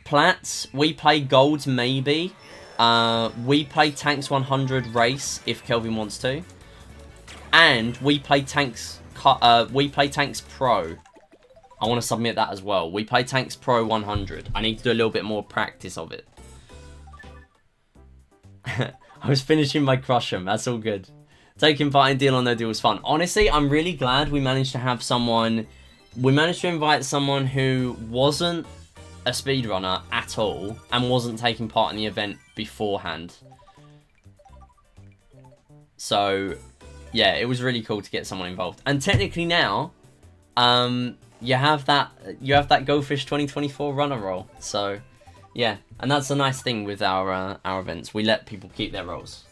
Plats, we play Golds maybe. We play Tanks 100 race if Kelvin wants to. And we play Tanks Pro. I want to submit that as well. We play Tanks Pro 100. I need to do a little bit more practice of it. I was finishing my Crush'em. That's all good. Taking part in Deal or No Deal was fun. Honestly, I'm really glad we managed to have someone... We managed to invite someone who wasn't a speedrunner at all and wasn't taking part in the event beforehand. So... yeah, it was really cool to get someone involved. And technically now, you have that Go Fish 2024 runner roll. So yeah, and that's a nice thing with our events. We let people keep their rolls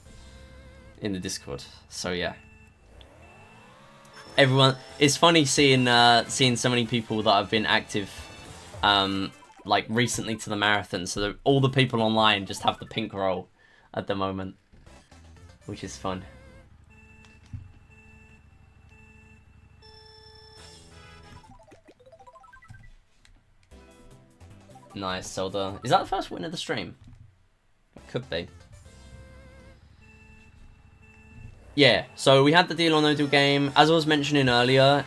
in the Discord. So yeah, everyone. It's funny seeing so many people that have been active, like recently to the marathon. So all the people online just have the pink roll at the moment, which is fun. Nice, Zelda. Is that the first win of the stream? It could be. Yeah, so we had the Deal or No Deal game. As I was mentioning earlier,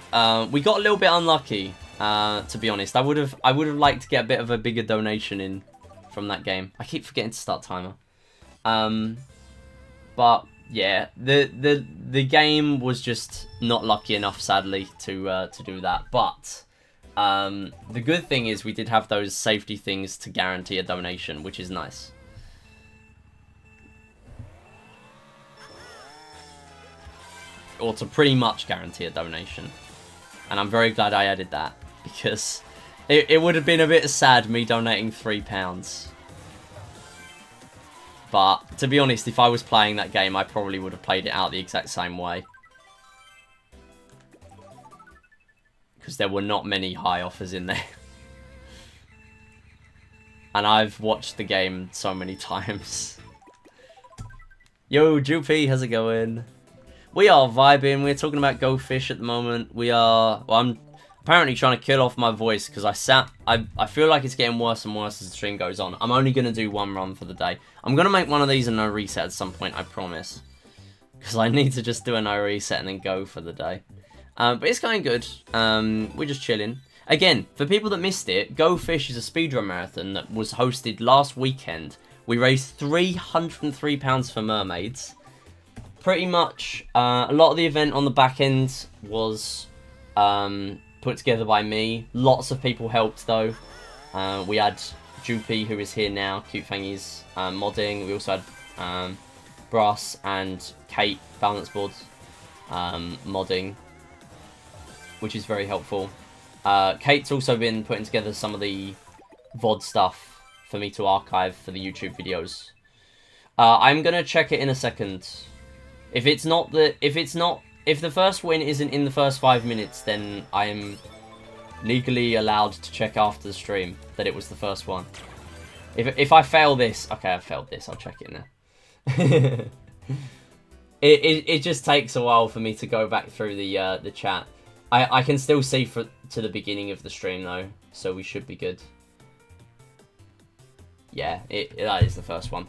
we got a little bit unlucky, to be honest. I would have liked to get a bit of a bigger donation in from that game. I keep forgetting to start timer. But yeah, the game was just not lucky enough, sadly, to do that. But the good thing is we did have those safety things to guarantee a donation, which is nice. Or to pretty much guarantee a donation. And I'm very glad I added that, because it would have been a bit sad me donating £3. But to be honest, if I was playing that game, I probably would have played it out the exact same way. Because there were not many high offers in there. And I've watched the game so many times. Yo, Joopy, how's it going? We are vibing. We're talking about Go Fish at the moment. We are... Well, I'm apparently trying to kill off my voice because I feel like it's getting worse and worse as the stream goes on. I'm only going to do one run for the day. I'm going to make one of these a no reset at some point, I promise. Because I need to just do a no reset and then go for the day. But it's going good. We're just chilling. Again, for people that missed it, Go Fish is a speedrun marathon that was hosted last weekend. We raised £303 for mermaids. Pretty much, a lot of the event on the back end was put together by me. Lots of people helped though. We had Joopy, who is here now, Cute Fangies, modding. We also had Brass and Kate, balance boards, modding, which is very helpful. Kate's also been putting together some of the VOD stuff for me to archive for the YouTube videos. I'm gonna check it in a second. If the first win isn't in the first 5 minutes, then I am legally allowed to check after the stream that it was the first one. If I fail this, okay, I failed this. I'll check it now. It just takes a while for me to go back through the chat. I can still see to the beginning of the stream though, so we should be good. Yeah, that is the first one.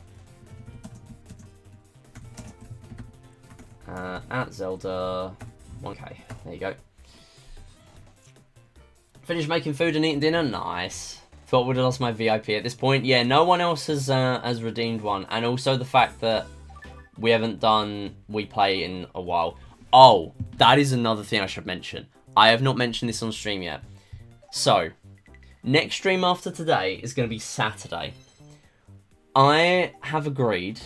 At Zelda 1k. There you go. Finished making food and eating dinner. Nice. Thought would have lost my VIP at this point. Yeah, no one else has redeemed one, and also the fact that we haven't done We Play in a while. Oh, that is another thing I should mention. I have not mentioned this on stream yet. So, next stream after today is going to be Saturday. I have agreed,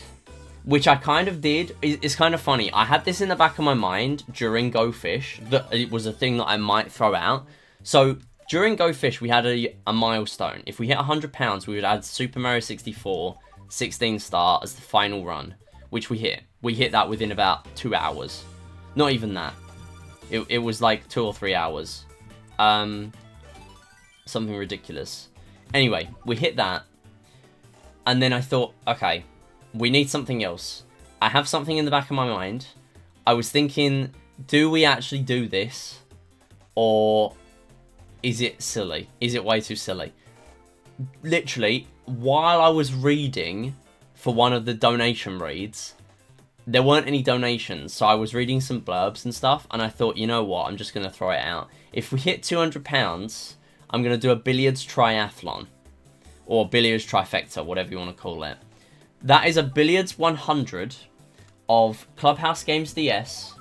which I kind of did. It's kind of funny. I had this in the back of my mind during Go Fish, that it was a thing that I might throw out. So, during Go Fish, we had a milestone. If we hit £100, we would add Super Mario 64 16 star as the final run, which we hit. We hit that within about 2 hours. Not even that. It was like 2 or 3 hours. Something ridiculous. Anyway, we hit that. And then I thought, okay, we need something else. I have something in the back of my mind. I was thinking, do we actually do this? Or is it silly? Is it way too silly? Literally, while I was reading for one of the donation reads, there weren't any donations, so I was reading some blurbs and stuff, and I thought, you know what, I'm just going to throw it out. If we hit £200, I'm going to do a billiards triathlon, or billiards trifecta, whatever you want to call it. That is a billiards 100 of Clubhouse Games DS,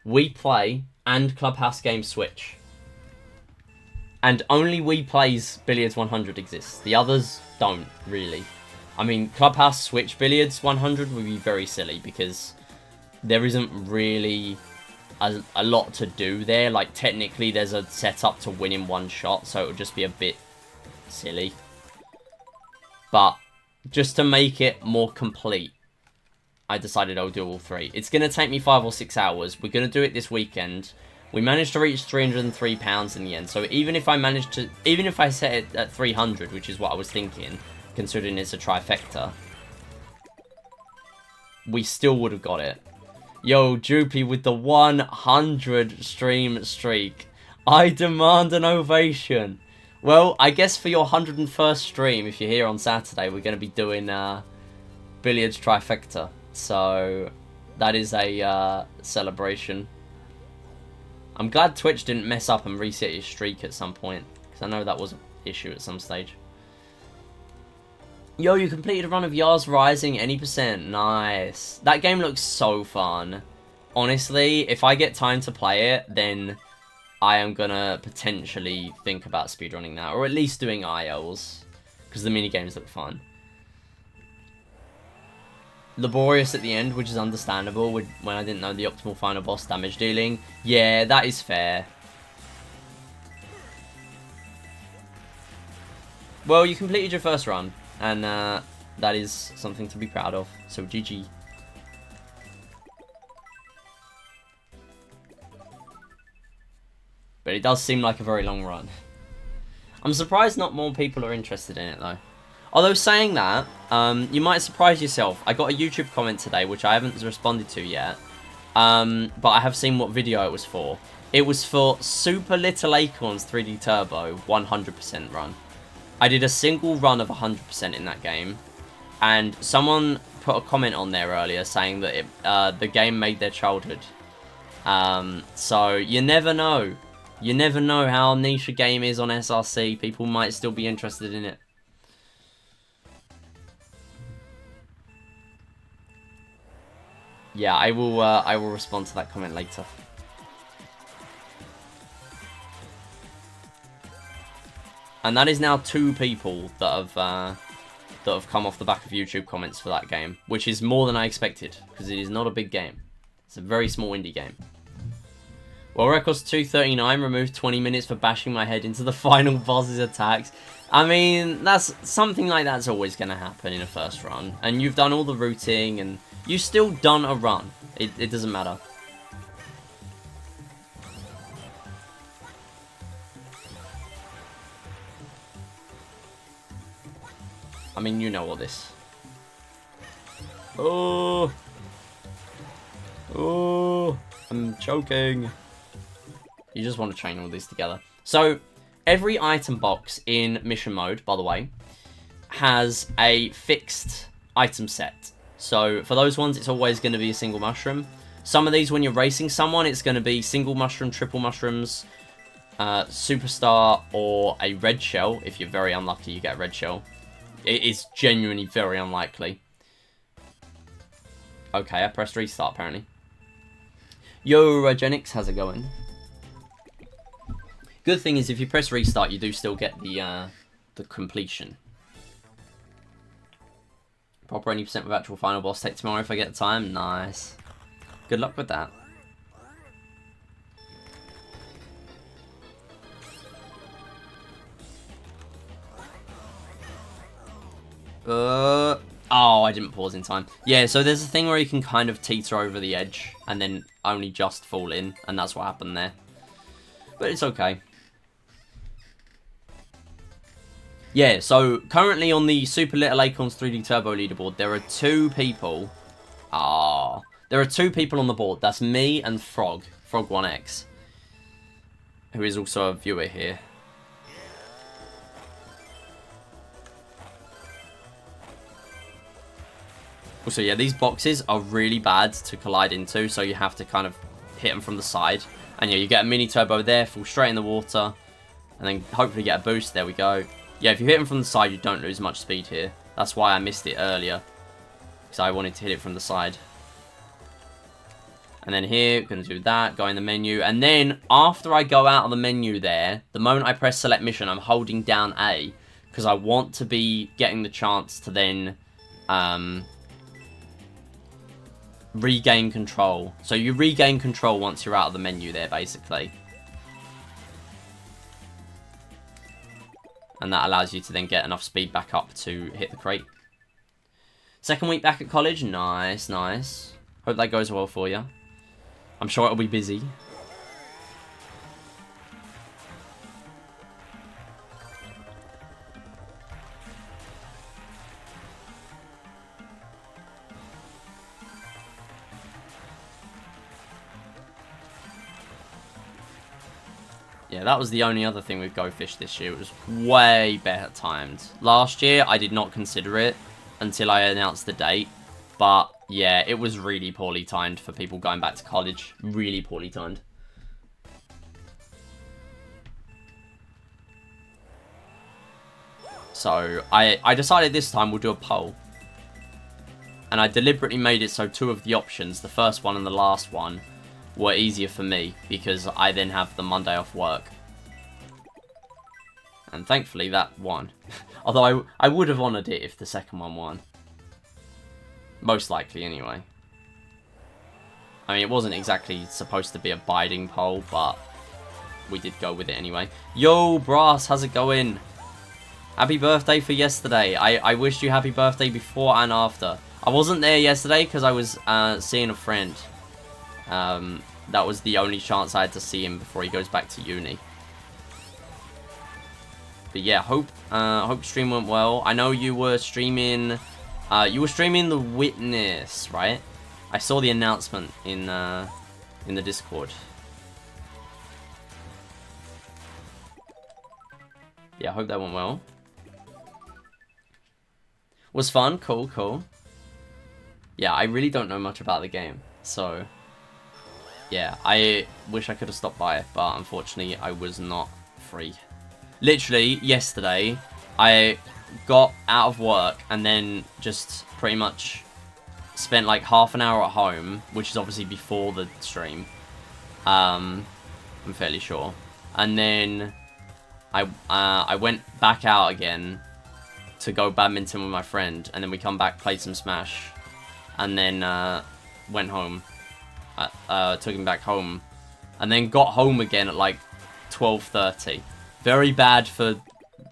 We Play, and Clubhouse Games Switch. And only We Play's billiards 100 exists. The others don't, really. I mean, Clubhouse Switch Billiards 100 would be very silly because there isn't really a lot to do there. Like, technically, there's a setup to win in one shot, so it would just be a bit silly. But just to make it more complete, I decided I'll do all 3. It's going to take me 5 or 6 hours. We're going to do it this weekend. We managed to reach £303 in the end. So even if I set it at 300, which is what I was thinking, considering it's a trifecta, we still would have got it. Yo, Droopy with the 100 stream streak. I demand an ovation. Well, I guess for your 101st stream, if you're here on Saturday, we're going to be doing Billiards Trifecta. So, that is a celebration. I'm glad Twitch didn't mess up and reset your streak at some point, because I know that was an issue at some stage. Yo, you completed a run of Yars Rising, any percent. Nice. That game looks so fun. Honestly, if I get time to play it, then I am gonna potentially think about speedrunning that, or at least doing ILs, because the minigames look fun. Laborious at the end, which is understandable when I didn't know the optimal final boss damage dealing. Yeah, that is fair. Well, you completed your first run, and that is something to be proud of. So GG. But it does seem like a very long run. I'm surprised not more people are interested in it, though. Although, saying that, you might surprise yourself. I got a YouTube comment today, which I haven't responded to yet. But I have seen what video it was for. It was for Super Little Acorns 3D Turbo 100% run. I did a single run of 100% in that game. And someone put a comment on there earlier saying that the game made their childhood. So, you never know. You never know how niche a game is on SRC. People might still be interested in it. Yeah, I will respond to that comment later. And that is now 2 people that have come off the back of YouTube comments for that game, which is more than I expected, because it is not a big game. It's a very small indie game. Well, Records 239 removed 20 minutes for bashing my head into the final boss's attacks. I mean, that's something like that's always going to happen in a first run. And you've done all the routing, and you've still done a run. It doesn't matter. I mean, you know all this. Oh! Oh! I'm choking. You just want to chain all these together. So, every item box in mission mode, by the way, has a fixed item set. So, for those ones, it's always going to be a single mushroom. Some of these, when you're racing someone, it's going to be single mushroom, triple mushrooms, superstar, or a red shell. If you're very unlucky, you get a red shell. It is genuinely very unlikely. Okay, I pressed restart, apparently. Yo, Regenix, how's it going? Good thing is, if you press restart, you do still get the completion. Proper any percent with actual final boss take tomorrow if I get the time. Nice. Good luck with that. Oh, I didn't pause in time. Yeah, so there's a thing where you can kind of teeter over the edge and then only just fall in, and that's what happened there. But it's okay. Yeah, so currently on the Super Little Acorns 3D Turbo leaderboard, there are 2 people. There are 2 people on the board. That's me and Frog, Frog1X, who is also a viewer here. Also, yeah, these boxes are really bad to collide into, so you have to kind of hit them from the side. And yeah, you get a mini turbo there, fall straight in the water, and then hopefully get a boost. There we go. Yeah, if you hit them from the side, you don't lose much speed here. That's why I missed it earlier, because I wanted to hit it from the side. And then here, going to do that, go in the menu. And then, after I go out of the menu there, the moment I press select mission, I'm holding down A, because I want to be getting the chance to then regain control. So you regain control once you're out of the menu there, basically. And that allows you to then get enough speed back up to hit the crate. Second week back at college. Nice, nice. Hope that goes well for you. I'm sure it'll be busy. Yeah, that was the only other thing with Go Fish this year. It was way better timed. Last year, I did not consider it until I announced the date. But, yeah, it was really poorly timed for people going back to college. Really poorly timed. So, I decided this time we'll do a poll. And I deliberately made it so two of the options, the first one and the last one, were easier for me, because I then have the Monday off work. And thankfully that won. Although I would have honoured it if the second one won. Most likely anyway. I mean, it wasn't exactly supposed to be a biding poll, but we did go with it anyway. Yo, Brass, how's it going? Happy birthday for yesterday. I wished you happy birthday before and after. I wasn't there yesterday because I was seeing a friend. That was the only chance I had to see him before he goes back to uni. But yeah, hope stream went well. I know you were streaming. You were streaming The Witness, right? I saw the announcement in the Discord. Yeah, I hope that went well. Was fun. Cool, cool. Yeah, I really don't know much about the game, so yeah, I wish I could have stopped by, but unfortunately I was not free. Literally, yesterday, I got out of work and then just pretty much spent like half an hour at home, which is obviously before the stream. I'm fairly sure. And then I went back out again to go badminton with my friend, and then we come back, played some Smash, and then went home. Took him back home, and then got home again at like 12:30. Very bad for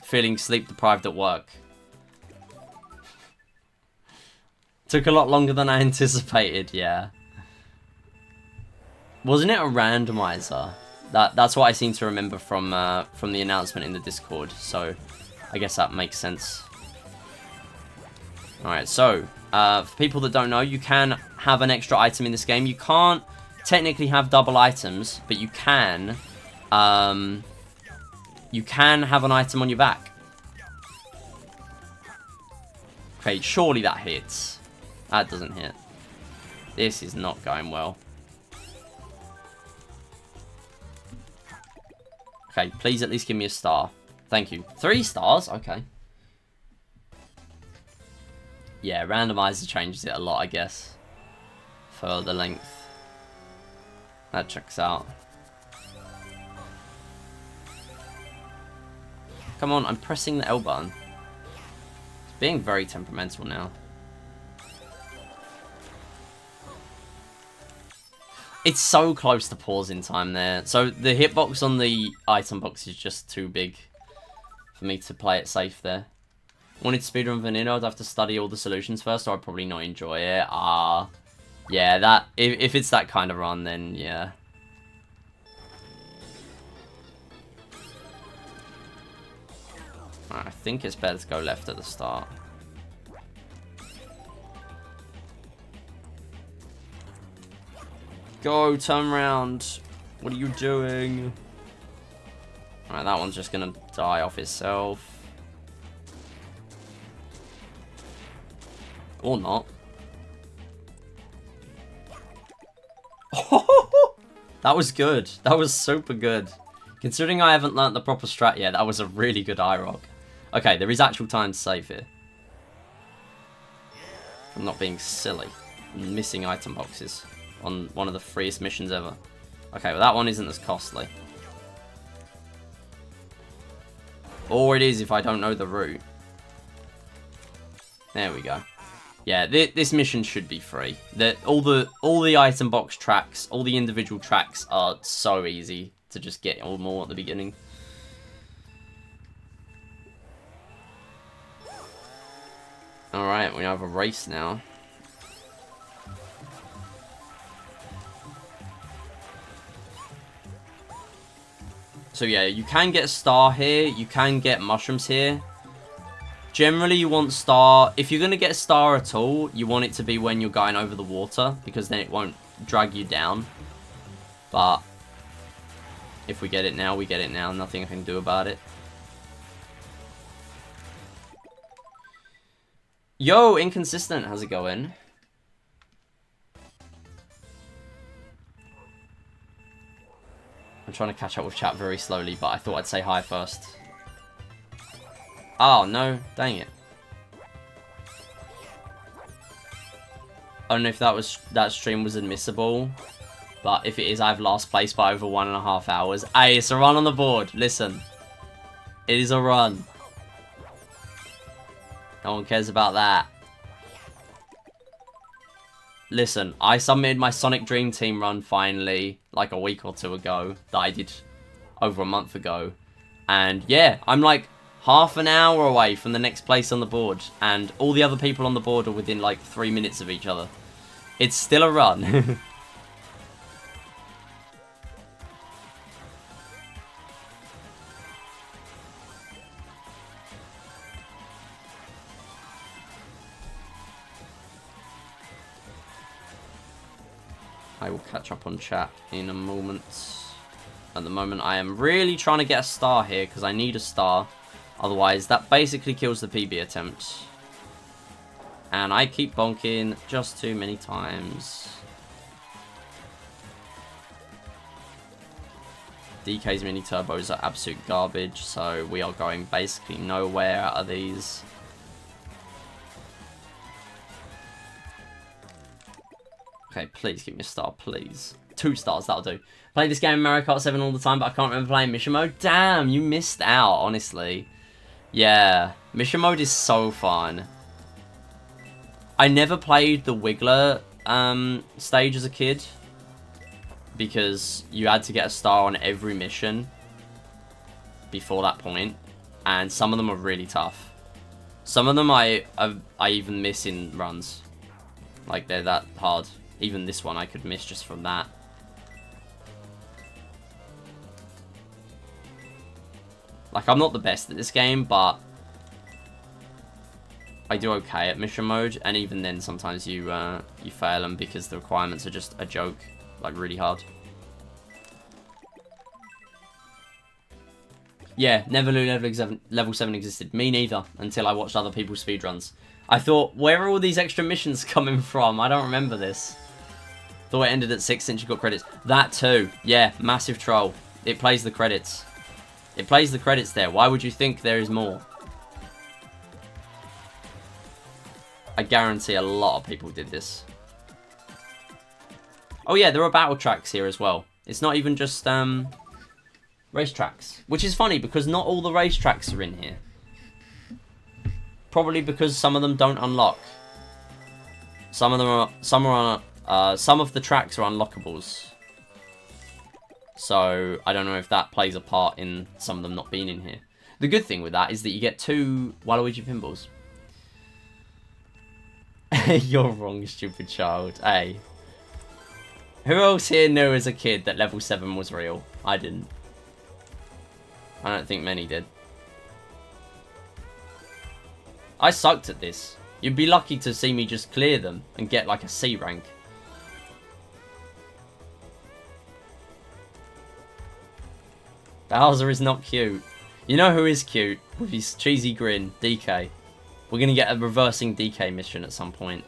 feeling sleep deprived at work. Took a lot longer than I anticipated, yeah. Wasn't it a randomizer? That's what I seem to remember from the announcement in the Discord, so I guess that makes sense. Alright, so for people that don't know, you can have an extra item in this game. You can't technically have double items, but you can have an item on your back. Okay, surely that hits. That doesn't hit. This is not going well. Okay, please at least give me a star. Thank you. 3 stars? Okay. Yeah, randomizer changes it a lot, I guess. For the length. That checks out. Come on, I'm pressing the L button. It's being very temperamental now. It's so close to pausing time there. So the hitbox on the item box is just too big for me to play it safe there. Wanted to speedrun Vanilla, I'd have to study all the solutions first, or I'd probably not enjoy it. Yeah, that if it's that kind of run, then yeah. I think it's better to go left at the start. Go, turn around. What are you doing? Alright, that one's just gonna die off itself. Or not. That was good. That was super good. Considering I haven't learnt the proper strat yet, that was a really good IROC. Okay, there is actual time to save here. I'm not being silly. I'm missing item boxes on one of the freest missions ever. Okay, well that one isn't as costly. Or it is if I don't know the route. There we go. Yeah, this mission should be free. All the item box tracks, all the individual tracks are so easy to just get all more at the beginning. Alright, we have a race now. So yeah, you can get a star here, you can get mushrooms here. Generally, you want star... If you're going to get a star at all, you want it to be when you're going over the water, because then it won't drag you down. But if we get it now, we get it now. Nothing I can do about it. Yo, Inconsistent, how's it going? I'm trying to catch up with chat very slowly, but I thought I'd say hi first. Oh, no. Dang it. I don't know if that stream was admissible, but if it is, I've last place by over 1.5 hours. Hey, it's a run on the board. Listen. It is a run. No one cares about that. Listen, I submitted my Sonic Dream Team run finally, like a week or two ago, that I did over a month ago. And yeah, I'm like half an hour away from the next place on the board, and all the other people on the board are within like 3 minutes of each other. It's still a run. I will catch up on chat in a moment. At the moment, I am really trying to get a star here, because I need a star. Otherwise, that basically kills the PB attempt. And I keep bonking just too many times. DK's mini turbos are absolute garbage, so we are going basically nowhere out of these. Okay, please give me a star, please. 2 stars, that'll do. Play this game in Mario Kart 7 all the time, but I can't remember playing Mission Mode. Damn, you missed out, honestly. Yeah, Mission Mode is so fun. I never played the Wiggler stage as a kid, because you had to get a star on every mission before that point, and some of them are really tough. Some of them I even miss in runs. Like, they're that hard. Even this one I could miss just from that. Like, I'm not the best at this game, but I do okay at mission mode, and even then sometimes you fail them because the requirements are just a joke, like really hard. Yeah, never knew level 7 existed. Me neither, until I watched other people's speedruns. I thought, where are all these extra missions coming from? I don't remember this. Thought it ended at 6 since you got credits. That too. Yeah, massive troll. It plays the credits. It plays the credits there. Why would you think there is more? I guarantee a lot of people did this. Oh yeah, there are battle tracks here as well. It's not even just race tracks. Which is funny because not all the race tracks are in here. Probably because some of them don't unlock. Some of the tracks are unlockables. So I don't know if that plays a part in some of them not being in here. The good thing with that is that you get 2 Waluigi pinballs. You're wrong, stupid child. Hey. Who else here knew as a kid that level 7 was real? I didn't. I don't think many did. I sucked at this. You'd be lucky to see me just clear them and get like a C rank. Bowser is not cute. You know who is cute? With his cheesy grin, DK. We're gonna get a reversing DK mission at some point.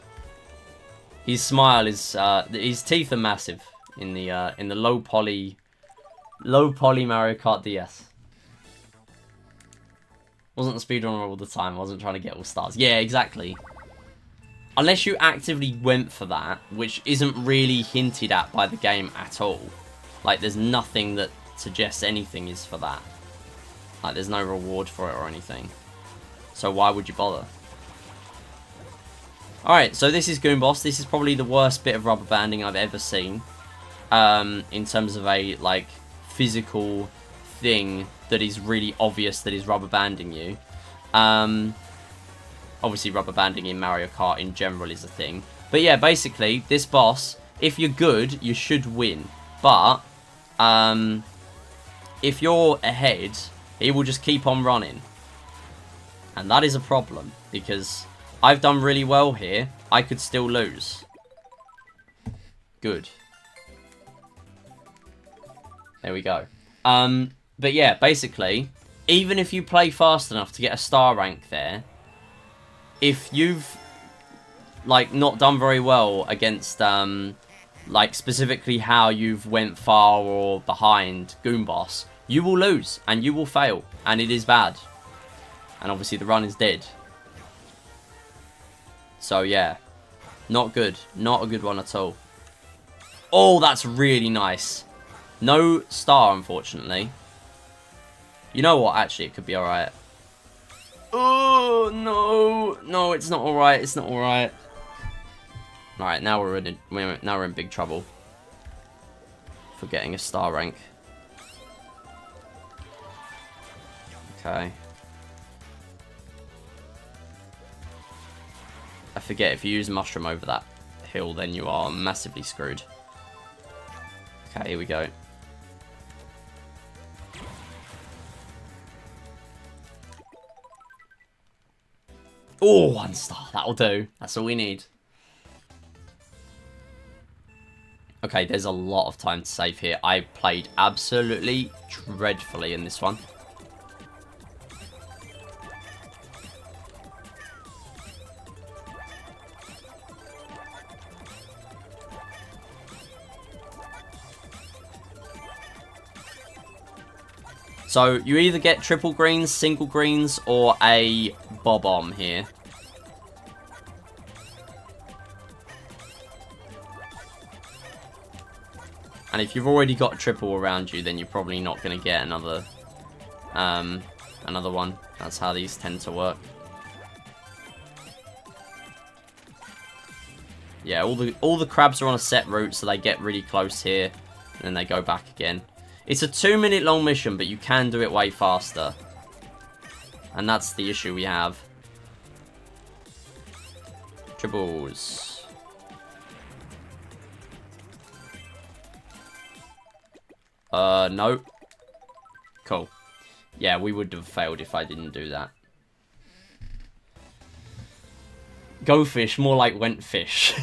His smile is, his teeth are massive in the low poly Mario Kart DS. Wasn't a speedrunner all the time. I wasn't trying to get all stars. Yeah, exactly. Unless you actively went for that, which isn't really hinted at by the game at all. Like, there's nothing that suggests anything is for that. Like, there's no reward for it or anything. So why would you bother? Alright, so this is Goon Boss. This is probably the worst bit of rubber banding I've ever seen. In terms of a, like, physical thing that is really obvious that is rubber banding you. Obviously, rubber banding in Mario Kart in general is a thing. But yeah, basically, this boss, if you're good, you should win. But, if you're ahead, he will just keep on running. And that is a problem, because I've done really well here. I could still lose. Good. There we go. But yeah, basically, even if you play fast enough to get a star rank there, if you've, like, not done very well against, like, specifically how you've went far or behind Goon Boss, you will lose, and you will fail, and it is bad. And obviously the run is dead. So yeah, not good. Not a good one at all. Oh, that's really nice. No star, unfortunately. You know what? Actually, it could be alright. Oh, no. No, it's not alright. It's not alright. Alright, now we're in big trouble. For getting a star rank. Okay. I forget, if you use Mushroom over that hill, then you are massively screwed. Okay, here we go. Oh, 1 star. That'll do. That's all we need. Okay, there's a lot of time to save here. I played absolutely dreadfully in this one. So, you either get triple greens, single greens, or a bob-omb here. And if you've already got a triple around you, then you're probably not going to get another one. That's how these tend to work. Yeah, all the crabs are on a set route, so they get really close here, and then they go back again. It's a 2-minute long mission, but you can do it way faster. And that's the issue we have. Triples. No. Cool. Yeah, we would have failed if I didn't do that. Go fish, more like went fish.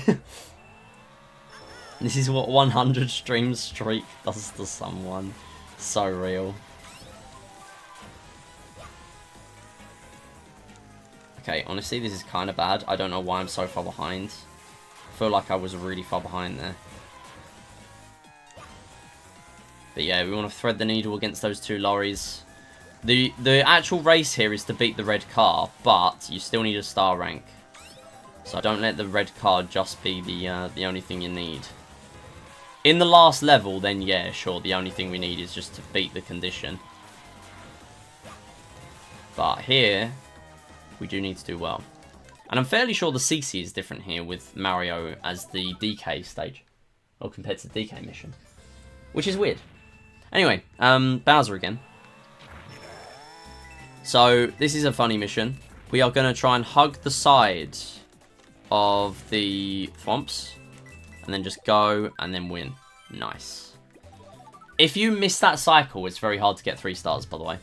This is what 100 stream streak does to someone. So real. Okay, honestly, this is kind of bad. I don't know why I'm so far behind. I feel like I was really far behind there. But yeah, we want to thread the needle against those 2 lorries. The actual race here is to beat the red car, but you still need a star rank. So don't let the red car just be the only thing you need. In the last level, then yeah, sure, the only thing we need is just to beat the condition. But here, we do need to do well. And I'm fairly sure the CC is different here with Mario as the DK stage. Or compared to the DK mission. Which is weird. Anyway, Bowser again. So, this is a funny mission. We are going to try and hug the side of the thwomps. And then just go and then win. Nice. If you miss that cycle, it's very hard to get 3 stars, by the way.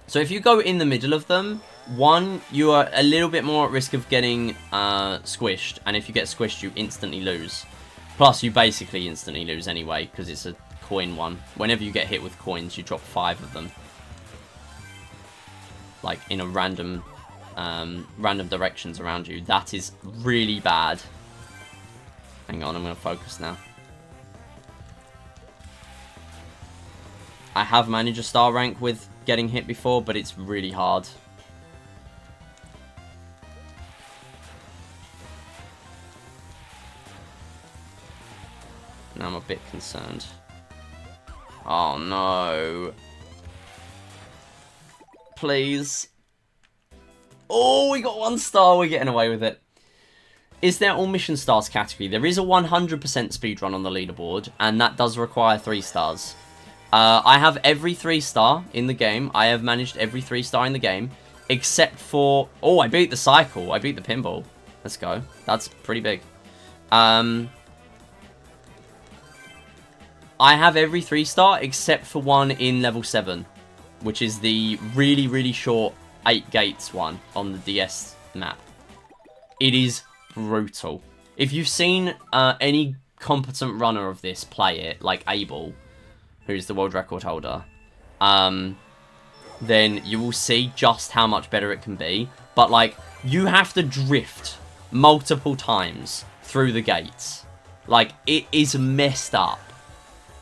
So if you go in the middle of them, 1, you are a little bit more at risk of getting squished. And if you get squished, you instantly lose. Plus, you basically instantly lose anyway, because it's a coin one. Whenever you get hit with coins, you drop 5 of them. Like, in a random directions around you. That is really bad. Hang on, I'm going to focus now. I have managed a star rank with getting hit before, but it's really hard. Now I'm a bit concerned. Oh no. Please. Oh, we got 1 star. We're getting away with it. Is there all mission stars category? There is a 100% speedrun on the leaderboard, and that does require 3 stars. I have every 3 star in the game. I have managed every 3 star in the game, except for... Oh, I beat the cycle. I beat the pinball. Let's go. That's pretty big. I have every 3 star, except for one in level 7, which is the really, really short 8 gates one on the DS map. It is brutal. If you've seen any competent runner of this play it, like Abel, who's the world record holder, then you will see just how much better it can be. But, like, you have to drift multiple times through the gates. Like, it is messed up.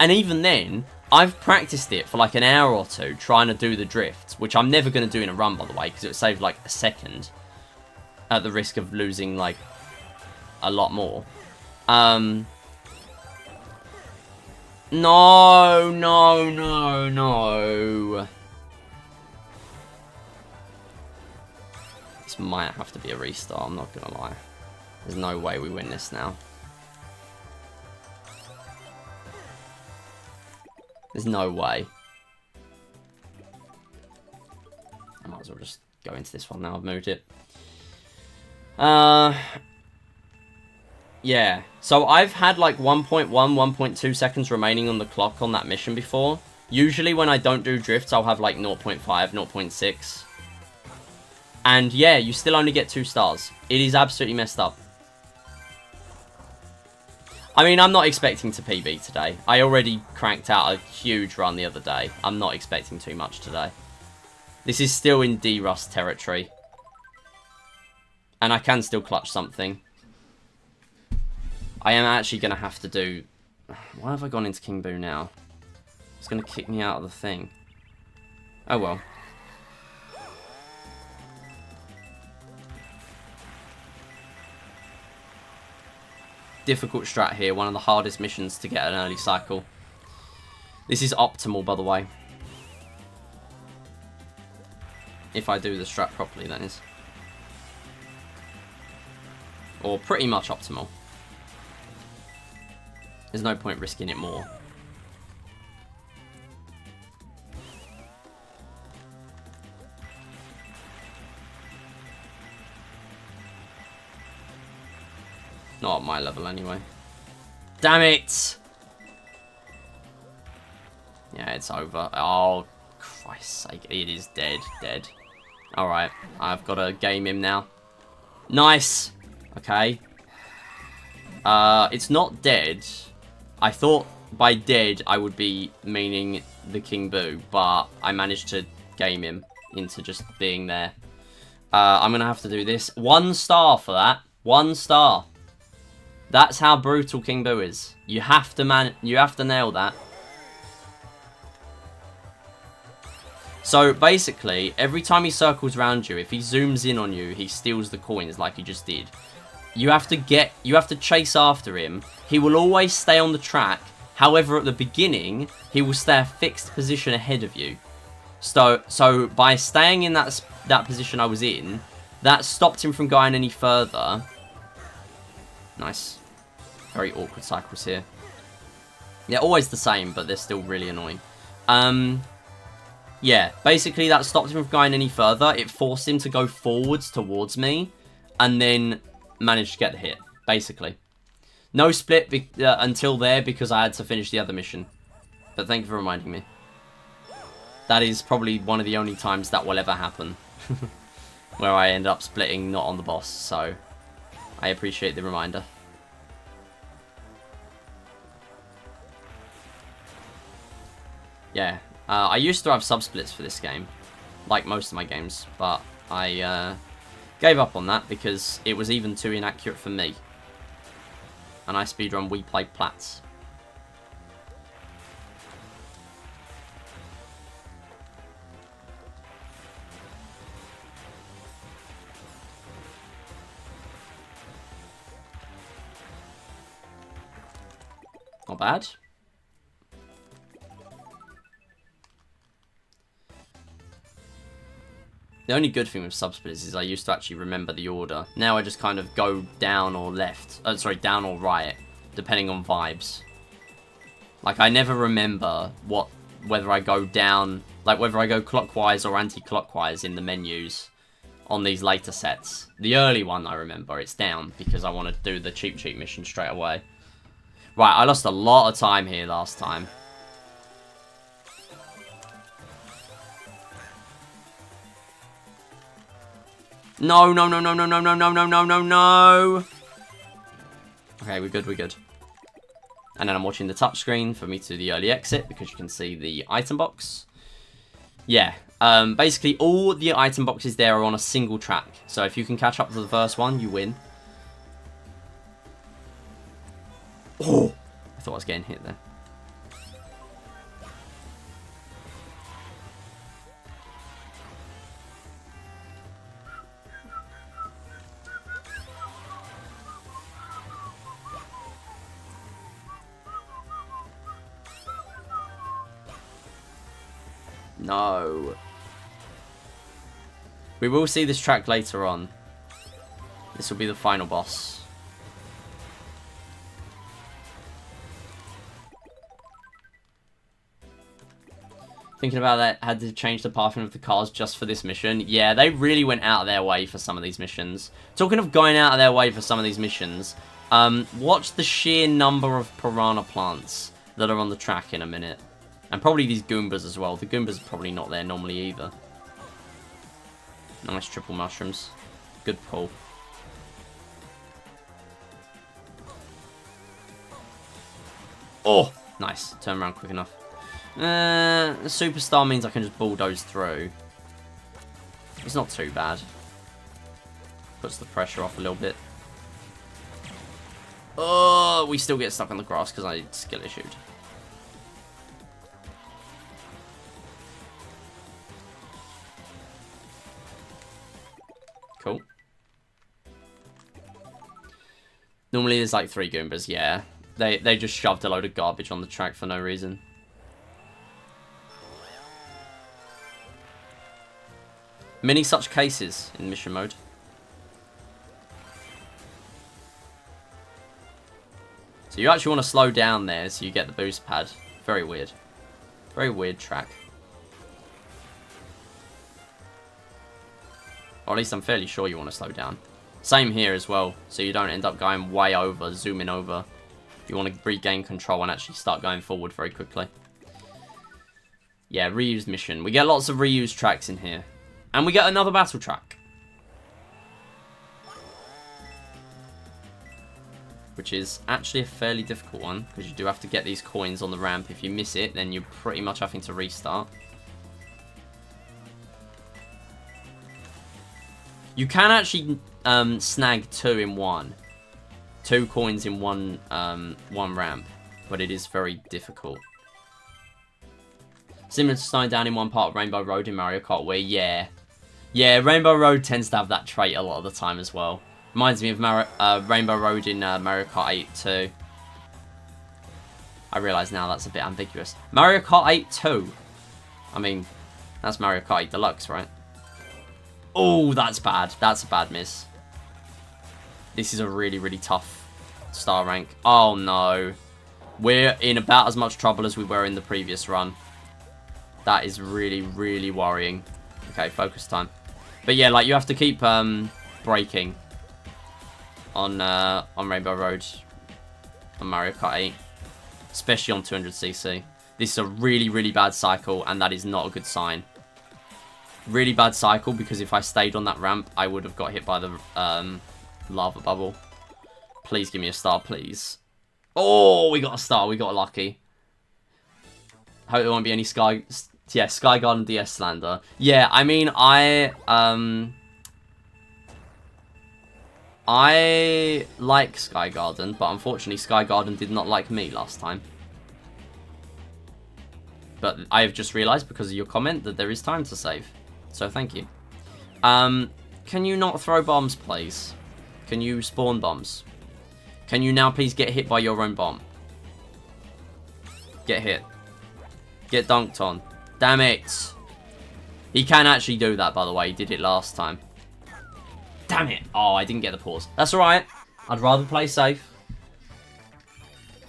And even then, I've practiced it for like an hour or 2 trying to do the drifts, which I'm never going to do in a run, by the way, because it would save like a second at the risk of losing like a lot more. No. This might have to be a restart, I'm not going to lie. There's no way we win this now. There's no way. I might as well just go into this one now. I've moved it. Yeah. So I've had like 1.1, 1.2 seconds remaining on the clock on that mission before. Usually when I don't do drifts, I'll have like 0.5, 0.6. And yeah, you still only get 2 stars. It is absolutely messed up. I mean, I'm not expecting to PB today. I already cranked out a huge run the other day. I'm not expecting too much today. This is still in D-Rust territory. And I can still clutch something. I am actually going to have to do... Why have I gone into King Boo now? It's going to kick me out of the thing. Oh well. Difficult strat here, one of the hardest missions to get an early cycle. This is optimal, by the way. If I do the strat properly, that is. Or pretty much optimal. There's no point risking it more. Not at my level, anyway. Damn it! Yeah, it's over. Oh, Christ's sake. It is dead. Dead. Alright. I've got to game him now. Nice! Okay. It's not dead. I thought by dead I would be meaning the King Boo, but I managed to game him into just being there. I'm going to have to do this. 1 star for that. 1 star. That's how brutal King Boo is. You have to nail that. So basically, every time he circles around you, if he zooms in on you, he steals the coins like he just did. You have to chase after him. He will always stay on the track. However, at the beginning, he will stay a fixed position ahead of you. So by staying in that position I was in, that stopped him from going any further. Nice. Very awkward cycles here. Yeah, always the same, but they're still really annoying. Yeah, basically that stopped him from going any further. It forced him to go forwards towards me, and then managed to get the hit, basically. No split until there because I had to finish the other mission. But thank you for reminding me. That is probably one of the only times that will ever happen. Where I end up splitting not on the boss, so I appreciate the reminder. Yeah, I used to have sub-splits for this game, like most of my games, but I gave up on that because it was even too inaccurate for me. And I speedrun We Play Plats. Not bad. The only good thing with sub-splitters is I used to actually remember the order. Now I just kind of go down or left. Sorry, down or right, depending on vibes. Like, I never remember whether I go down, like, whether I go clockwise or anti-clockwise in the menus on these later sets. The early one, I remember, it's down, because I want to do the cheap mission straight away. Right, I lost a lot of time here last time. No, no, no, no, no, no, no, no, no, no, no, no. Okay, we're good, we're good. And then I'm watching the touchscreen for me to the early exit, because you can see the item box. Yeah, basically all the item boxes there are on a single track. So if you can catch up to the first one, you win. Oh, I thought I was getting hit there. No. We will see this track later on. This will be the final boss. Thinking about that, had to change the pathing of the cars just for this mission. Yeah, they really went out of their way for some of these missions. Talking of going out of their way for some of these missions, watch the sheer number of piranha plants that are on the track in a minute. And probably these Goombas as well. The Goombas are probably not there normally either. Nice triple mushrooms. Good pull. Oh, nice. Turn around quick enough. Superstar means I can just bulldoze through. It's not too bad. Puts the pressure off a little bit. Oh, we still get stuck on the grass because I skill issued. Cool. Normally there's like 3 Goombas, yeah. They just shoved a load of garbage on the track for no reason. Many such cases in mission mode. So you actually want to slow down there so you get the boost pad. Very weird. Very weird track. Or at least I'm fairly sure you want to slow down. Same here as well, so you don't end up going way over, zooming over. You want to regain control and actually start going forward very quickly. Yeah, reused mission. We get lots of reused tracks in here. And we get another battle track. Which is actually a fairly difficult one, because you do have to get these coins on the ramp. If you miss it, then you're pretty much having to restart. You can actually snag 2 in one. 2 coins in one ramp, but it is very difficult. Similar to slowing down in one part of Rainbow Road in Mario Kart Wii, yeah. Yeah, Rainbow Road tends to have that trait a lot of the time as well. Reminds me of Rainbow Road in Mario Kart 8 too. I realise now that's a bit ambiguous. Mario Kart 8 2. I mean, that's Mario Kart 8 Deluxe, right? Oh, that's bad. That's a bad miss. This is a really, really tough star rank. Oh, no. We're in about as much trouble as we were in the previous run. That is really, really worrying. Okay, focus time. But yeah, like, you have to keep braking on Rainbow Road on Mario Kart 8. Especially on 200cc. This is a really, really bad cycle, and that is not a good sign. Really bad cycle, because if I stayed on that ramp, I would have got hit by the lava bubble. Please give me a star, please. Oh, we got a star. We got lucky. Hope there won't be any Sky Garden DS slander. Yeah, I mean, I like Sky Garden, but unfortunately Sky Garden did not like me last time. But I have just realised, because of your comment, that there is time to save. So thank you. Can you not throw bombs, please? Can you spawn bombs? Can you now please get hit by your own bomb? Get hit. Get dunked on. Damn it. He can actually do that, by the way. He did it last time. Damn it. Oh, I didn't get the pause. That's alright. I'd rather play safe.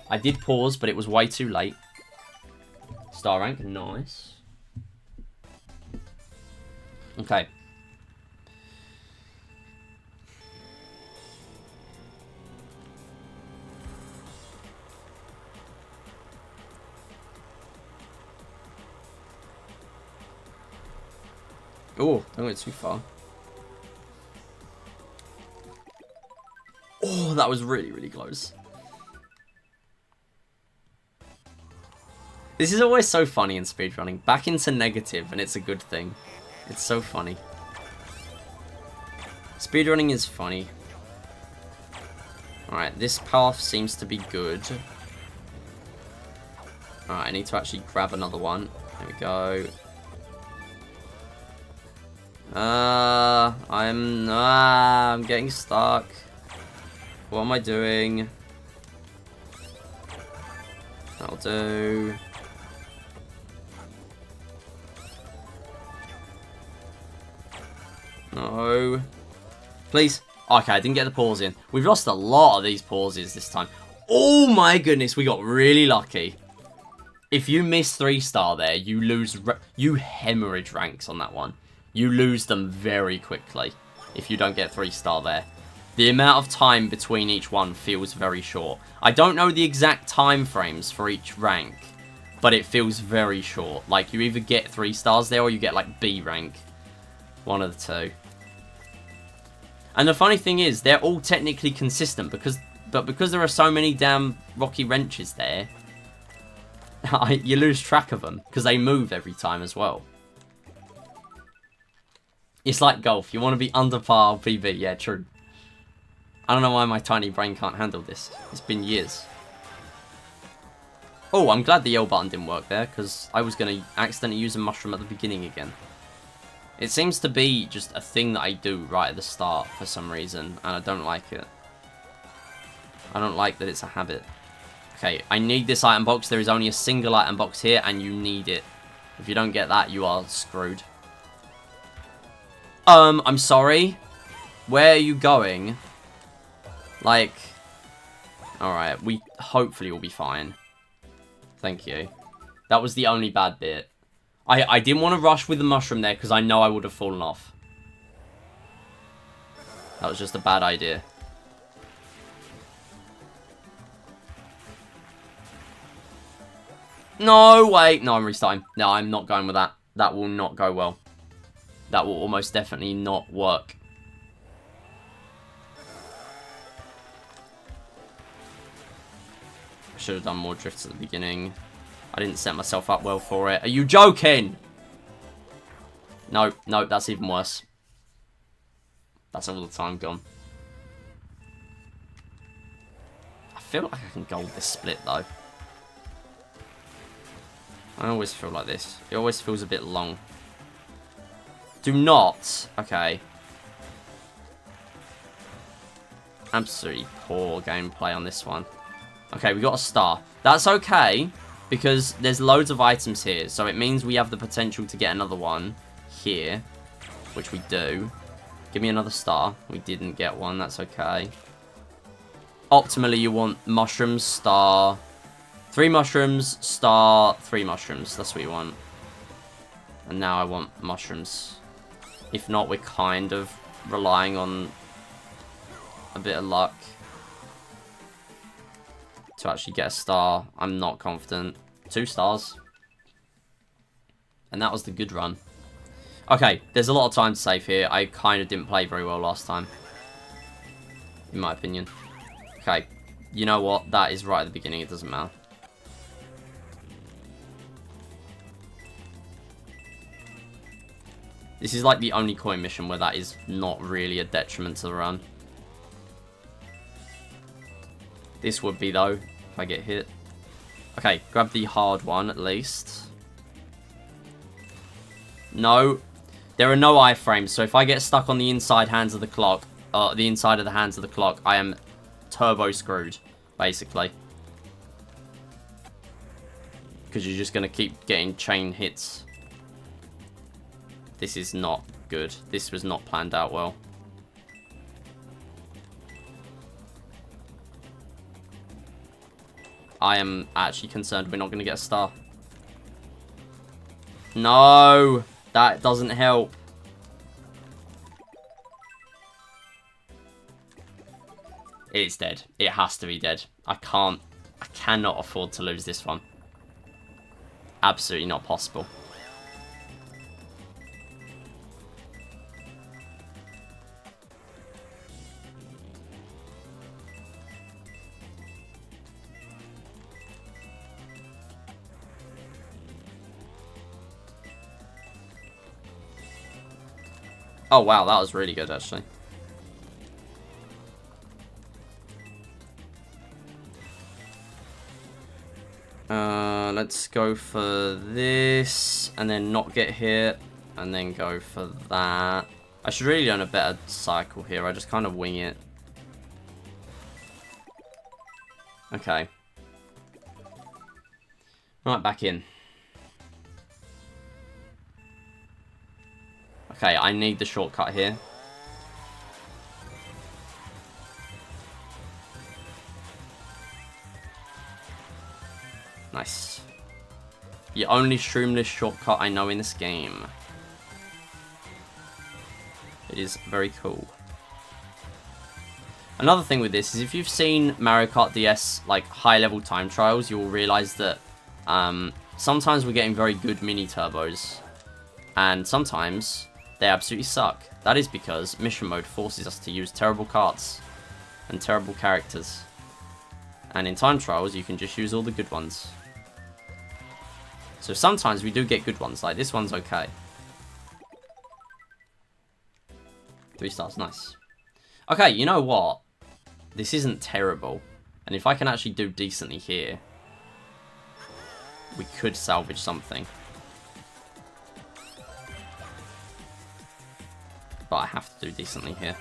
I did pause, but it was way too late. Star rank. Nice. Okay. Oh, don't go too far. Oh, that was really, really close. This is always so funny in speedrunning. Back into negative, and it's a good thing. It's so funny. Speedrunning is funny. Alright, this path seems to be good. Alright, I need to actually grab another one. There we go. I'm getting stuck. What am I doing? That'll do. No. Please. Okay, I didn't get the pause in. We've lost a lot of these pauses this time. Oh my goodness, we got really lucky. If you miss 3-star there, you lose... You hemorrhage ranks on that one. You lose them very quickly if you don't get 3-star there. The amount of time between each one feels very short. I don't know the exact time frames for each rank, but it feels very short. Like, you either get 3 stars there or you get, like, B rank. One of the two. And the funny thing is, they're all technically consistent, because there are so many damn rocky wrenches there, you lose track of them, because they move every time as well. It's like golf. You want to be under par PB. Yeah, true. I don't know why my tiny brain can't handle this. It's been years. Oh, I'm glad the L button didn't work there, because I was going to accidentally use a mushroom at the beginning again. It seems to be just a thing that I do right at the start for some reason, and I don't like it. I don't like that it's a habit. Okay, I need this item box. There is only a single item box here, and you need it. If you don't get that, you are screwed. I'm sorry. Where are you going? Like, alright, we hopefully will be fine. Thank you. That was the only bad bit. I didn't want to rush with the mushroom there because I know I would have fallen off. That was just a bad idea. No, wait. No, I'm restarting. No, I'm not going with that. That will not go well. That will almost definitely not work. I should have done more drifts at the beginning. I didn't set myself up well for it. Are you joking? No, no, that's even worse. That's all the time gone. I feel like I can gold this split, though. I always feel like this. It always feels a bit long. Do not. Okay. Absolutely poor gameplay on this one. Okay, we got a star. That's okay, because there's loads of items here, so it means we have the potential to get another one here, which we do. Give me another star. We didn't get one. That's okay. Optimally, you want mushrooms, star, 3 mushrooms, star, 3 mushrooms. That's what you want. And now I want mushrooms. If not, we're kind of relying on a bit of luck to actually get a star. I'm not confident. 2 stars. And that was the good run. Okay, there's a lot of time to save here. I kind of didn't play very well last time, in my opinion. Okay, you know what? That is right at the beginning. It doesn't matter. This is like the only coin mission where that is not really a detriment to the run. This would be, though, if I get hit. Okay, grab the hard one at least. No. There are no iframes, so if I get stuck on the inside hands of the clock, the inside of the hands of the clock, I am turbo screwed, basically. Because you're just going to keep getting chain hits. This is not good. This was not planned out well. I am actually concerned we're not going to get a star. No! That doesn't help. It's dead. It has to be dead. I cannot afford to lose this one. Absolutely not possible. Oh wow, that was really good actually. Let's go for this, and then not get hit, and then go for that. I should really learn a better cycle here. I just kind of wing it. Okay. Right, back in. Okay, I need the shortcut here. Nice. The only streamless shortcut I know in this game. It is very cool. Another thing with this is if you've seen Mario Kart DS like high-level time trials, you will realise that sometimes we're getting very good mini turbos, and sometimes they absolutely suck. That is because mission mode forces us to use terrible karts and terrible characters, and in time trials you can just use all the good ones. So sometimes we do get good ones, like this one's okay. 3 stars, nice. Okay, you know what? This isn't terrible. And if I can actually do decently here, we could salvage something. But I have to do decently here.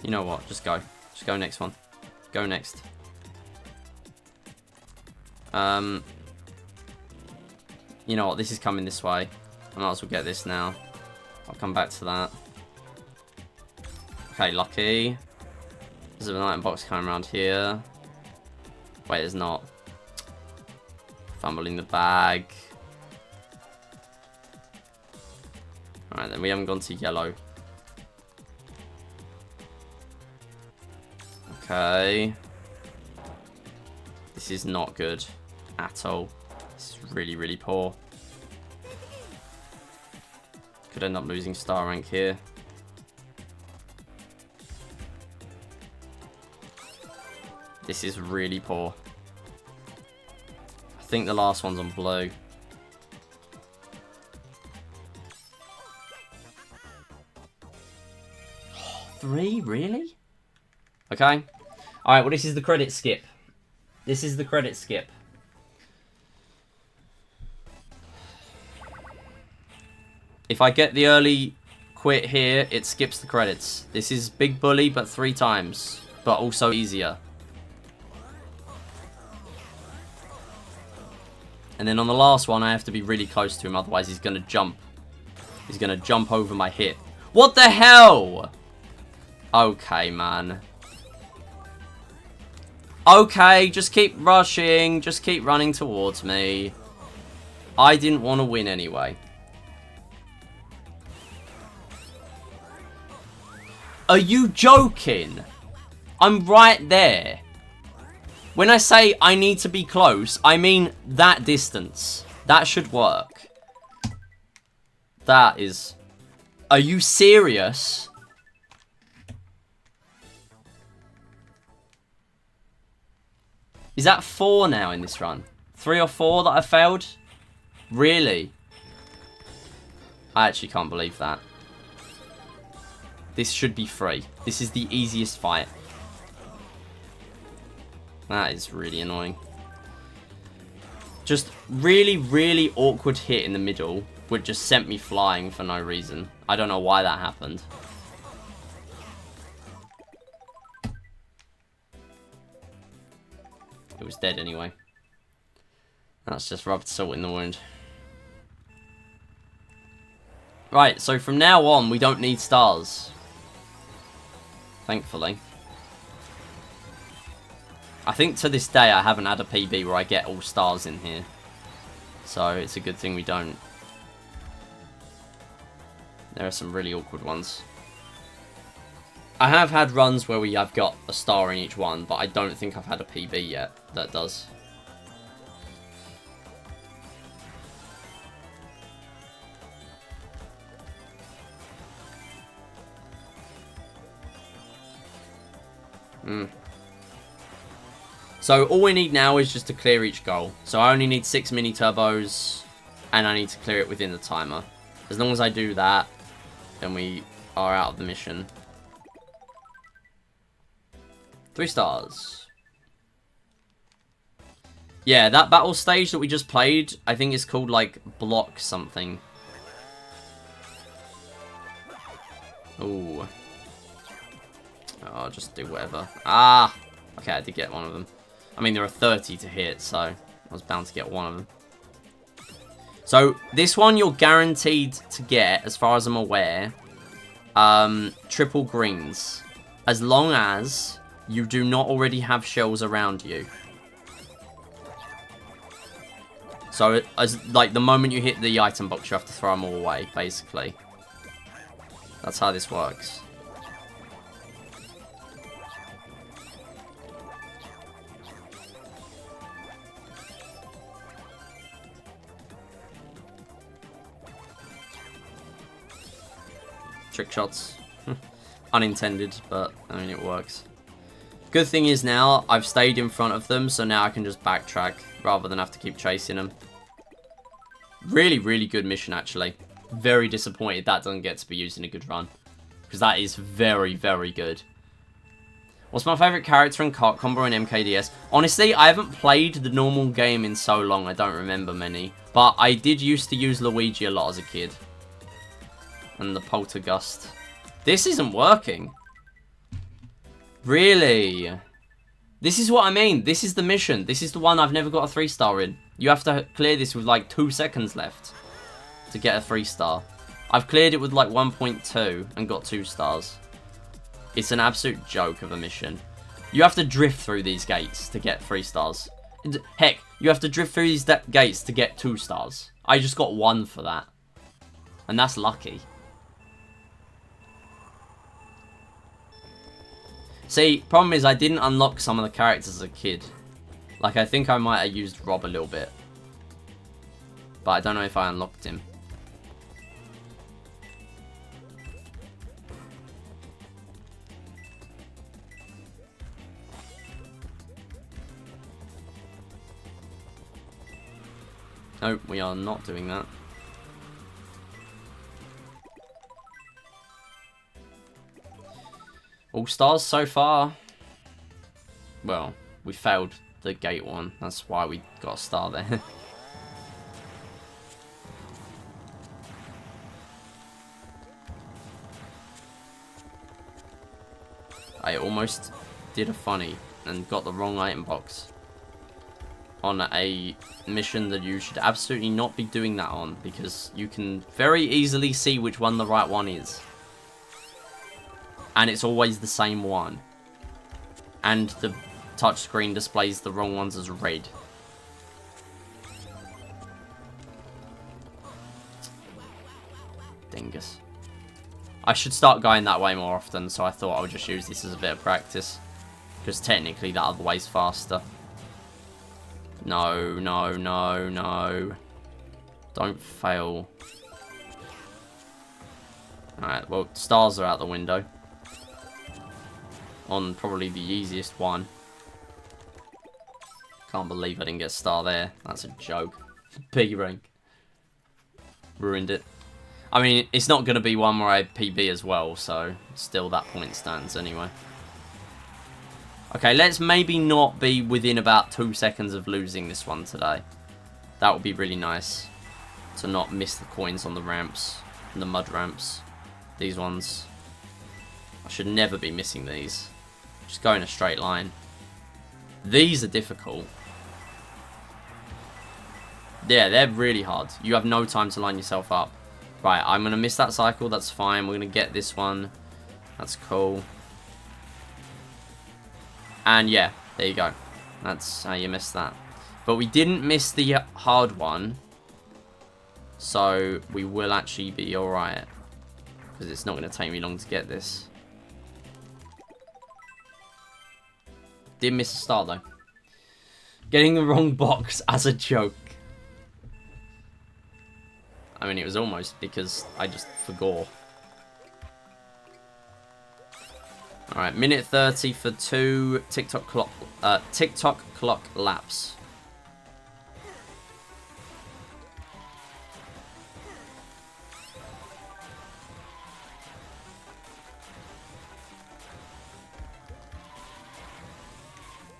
You know what? Just go. Just go next one. Go next. You know what? This is coming this way. I might as well get this now. I'll come back to that. Okay, lucky. There's an item box coming around here. Wait, there's not. Fumbling the bag. Alright, then we haven't gone to yellow. Okay. This is not good at all. This is really, really poor. Could end up losing star rank here. This is really poor. I think the last one's on blue. Three? Really? Okay. Alright, well this is the credit skip. This is the credit skip. If I get the early quit here, it skips the credits. This is Big Bully, but 3 times. But also easier. And then on the last one, I have to be really close to him, otherwise he's going to jump. He's going to jump over my hit. What the hell? Okay, man. Okay, just keep rushing. Just keep running towards me. I didn't want to win anyway. Are you joking? I'm right there. When I say I need to be close, I mean that distance. That should work. That is... Are you serious? Is that 4 now in this run? 3 or 4 that I failed? Really? I actually can't believe that. This should be free. This is the easiest fight. That is really annoying. Just really, really awkward hit in the middle would just sent me flying for no reason. I don't know why that happened. It was dead anyway. That's just rubbed salt in the wound. Right, so from now on, we don't need stars. Thankfully. I think to this day, I haven't had a PB where I get all stars in here. So, it's a good thing we don't. There are some really awkward ones. I have had runs where we have got a star in each one, but I don't think I've had a PB yet that does. So all we need now is just to clear each goal. So I only need 6 mini turbos, and I need to clear it within the timer. As long as I do that, then we are out of the mission. 3 stars. Yeah, that battle stage that we just played, I think it's called like block something. Ooh. I'll just do whatever. Ah! Okay, I did get one of them. I mean, there are 30 to hit, so I was bound to get one of them. So, this one you're guaranteed to get, as far as I'm aware, triple greens. As long as you do not already have shells around you. So, like, the moment you hit the item box, you have to throw them all away, basically. That's how this works. Trick shots. Unintended, but, I mean, it works. Good thing is now, I've stayed in front of them, so now I can just backtrack, rather than have to keep chasing them. Really, really good mission, actually. Very disappointed that doesn't get to be used in a good run. Because that is very, very good. What's my favourite character in Kart Combo and MKDS? Honestly, I haven't played the normal game in so long, I don't remember many. But I did used to use Luigi a lot as a kid. And the Poltergust. This isn't working. Really? This is what I mean. This is the mission. This is the one I've never got a 3-star in. You have to clear this with like 2 seconds left to get a 3-star. I've cleared it with like 1.2 and got 2 stars. It's an absolute joke of a mission. You have to drift through these gates to get 3 stars. Heck, you have to drift through these gates to get 2 stars. I just got 1 for that. And that's lucky. See, problem is I didn't unlock some of the characters as a kid. Like, I think I might have used Rob a little bit. But I don't know if I unlocked him. No, we are not doing that. All stars so far. Well, we failed the gate one. That's why we got a star there. I almost did a funny and got the wrong item box on a mission that you should absolutely not be doing that on, because you can very easily see which one the right one is. And it's always the same one. And the touchscreen displays the wrong ones as red. Dingus. I should start going that way more often, so I thought I would just use this as a bit of practice. Because technically that other way's faster. No, no, no, no. Don't fail. Alright, well, stars are out the window. On probably the easiest one. Can't believe I didn't get a star there. That's a joke. P rank. Ruined it. I mean, it's not going to be one where I PB as well, so still that point stands anyway. Okay, let's maybe not be within about 2 seconds of losing this one today. That would be really nice. To not miss the coins on the ramps. And the mud ramps. These ones. I should never be missing these. Just go in a straight line. These are difficult. Yeah, they're really hard. You have no time to line yourself up. Right, I'm going to miss that cycle. That's fine. We're going to get this one. That's cool. And yeah, there you go. That's how you missed that. But we didn't miss the hard one. So we will actually be alright. Because it's not going to take me long to get this. Did miss a start though. Getting the wrong box as a joke. I mean, it was almost because I just forgot. Alright, minute 30 for 2 TikTok clock laps.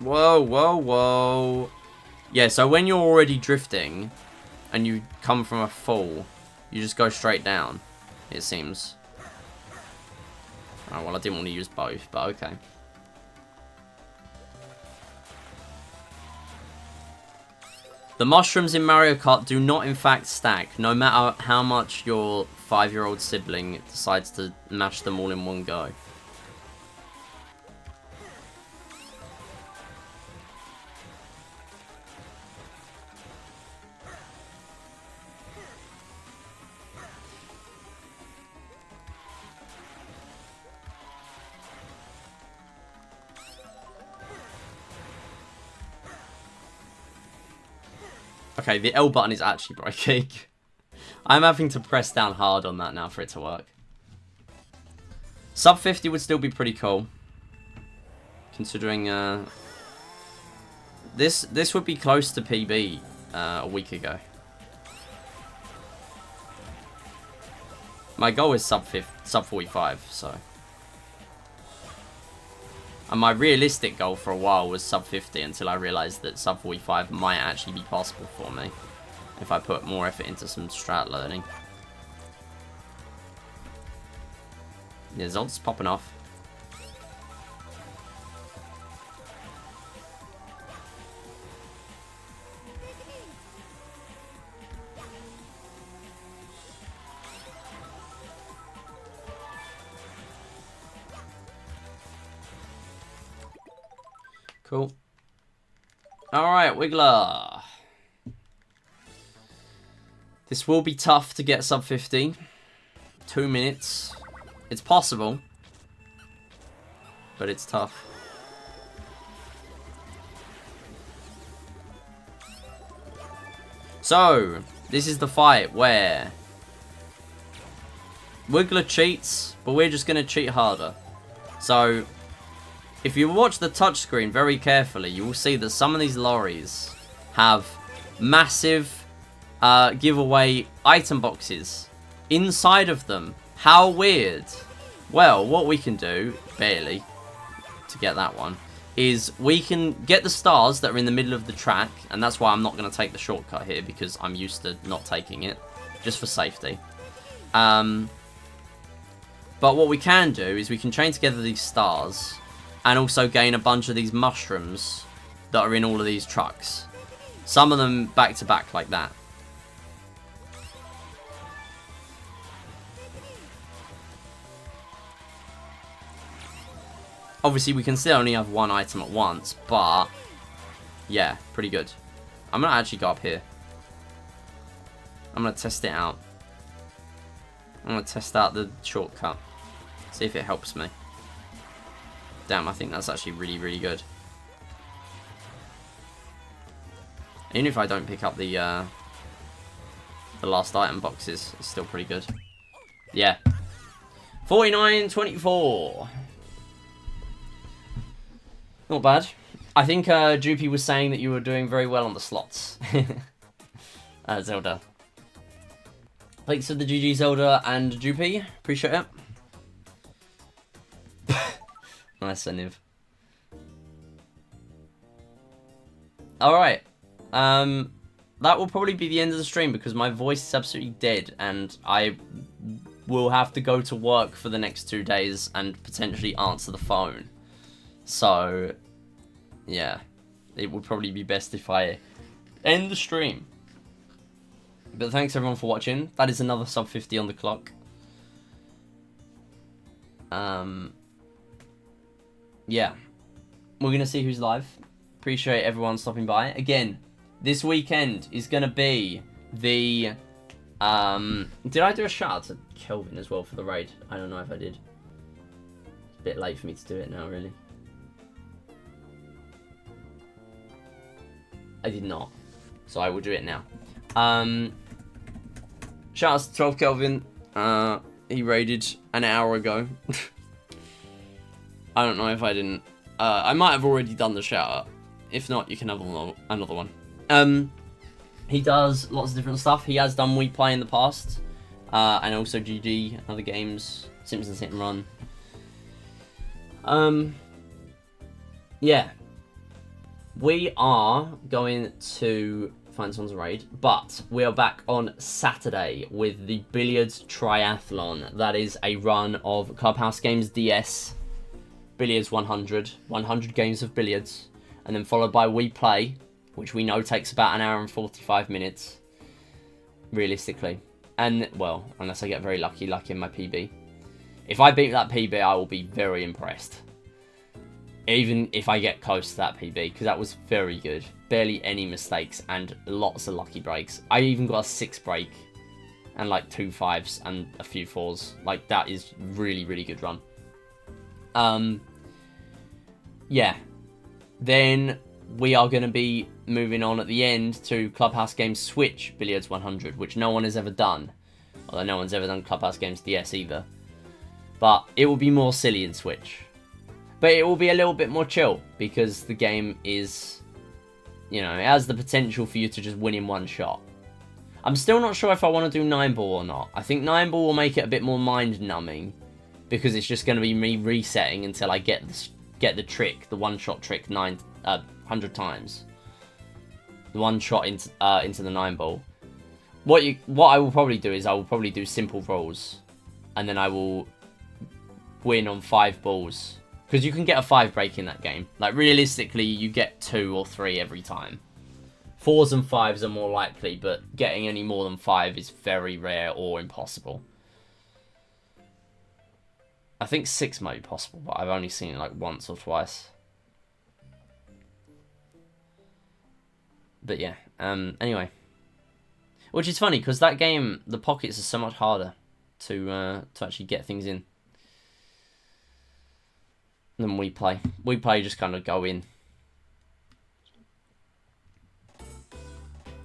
Whoa, whoa, whoa. Yeah, so when you're already drifting and you come from a fall, you just go straight down, it seems. Oh, well, I didn't want to use both, but okay. The mushrooms in Mario Kart do not, in fact, stack, no matter how much your 5-year-old sibling decides to mash them all in one go. Okay, the L button is actually breaking. I'm having to press down hard on that now for it to work. Sub 50 would still be pretty cool. Considering, this would be close to PB a week ago. My goal is sub 45, so. And my realistic goal for a while was sub 50 until I realised that sub 45 might actually be possible for me if I put more effort into some strat learning. Yeah, Zolt's popping off. Cool. Alright, Wiggler. This will be tough to get sub 50. 2 minutes. It's possible. But it's tough. So, this is the fight where Wiggler cheats, but we're just going to cheat harder. So, if you watch the touchscreen very carefully, you will see that some of these lorries have massive giveaway item boxes inside of them. How weird. Well, what we can do, barely, to get that one, is we can get the stars that are in the middle of the track, and that's why I'm not going to take the shortcut here, because I'm used to not taking it, just for safety. But what we can do is we can chain together these stars and also gain a bunch of these mushrooms that are in all of these trucks. Some of them back to back like that. Obviously, we can still only have one item at once, but yeah, pretty good. I'm going to actually go up here. I'm going to test it out. I'm going to test out the shortcut. See if it helps me. Damn, I think that's actually really, really good. Even if I don't pick up the last item boxes, it's still pretty good. Yeah. 49-24. Not bad. I think Droopy was saying that you were doing very well on the slots. Zelda. Thanks for the GG, Zelda and Droopy. Appreciate it. Nice, Niv. Alright. That will probably be the end of the stream because my voice is absolutely dead and I will have to go to work for the next 2 days and potentially answer the phone. So, yeah. It would probably be best if I end the stream. But thanks everyone for watching. That is another sub 50 on the clock. Yeah. We're going to see who's live. Appreciate everyone stopping by. Again, this weekend is going to be the... did I do a shout out to Kelvin as well for the raid? I don't know if I did. It's a bit late for me to do it now, really. I did not. So I will do it now. Shout out to 12 Kelvin. He raided an hour ago. I don't know if I didn't. I might have already done the shout out. If not, you can have another one. He does lots of different stuff. He has done We Play in the past. And also GG, other games. Simpsons Hit and Run. Yeah. We are going to find someone's raid, but we are back on Saturday with the Billiards Triathlon. That is a run of Clubhouse Games DS, Billiards 100 games of billiards, and then followed by We Play, which we know takes about an hour and 45 minutes, realistically. And, well, unless I get very lucky in my PB. If I beat that PB, I will be very impressed. Even if I get close to that PB, because that was very good. Barely any mistakes and lots of lucky breaks. I even got a 6 break and like 2 5s and a few 4s. Like, that is really, really good run. Yeah. Then we are going to be moving on at the end to Clubhouse Games Switch Billiards 100, which no one has ever done. Although no one's ever done Clubhouse Games DS either. But it will be more silly in Switch. But it will be a little bit more chill, because the game is, you know, it has the potential for you to just win in one shot. I'm still not sure if I want to do 9-ball or not. I think 9-ball will make it a bit more mind-numbing, because it's just going to be me resetting until I get the trick, the one-shot trick 100 times. The one shot into the 9-ball. What I will probably do is I will probably do simple rolls, and then I will win on 5 balls. Because you can get a 5 break in that game. Like, realistically, you get 2 or 3 every time. 4s and 5s are more likely, but getting any more than 5 is very rare or impossible. I think 6 might be possible, but I've only seen it like once or twice. But yeah, anyway. Which is funny, because that game, the pockets are so much harder to actually get things in than We Play. We Play, you just kind of go in.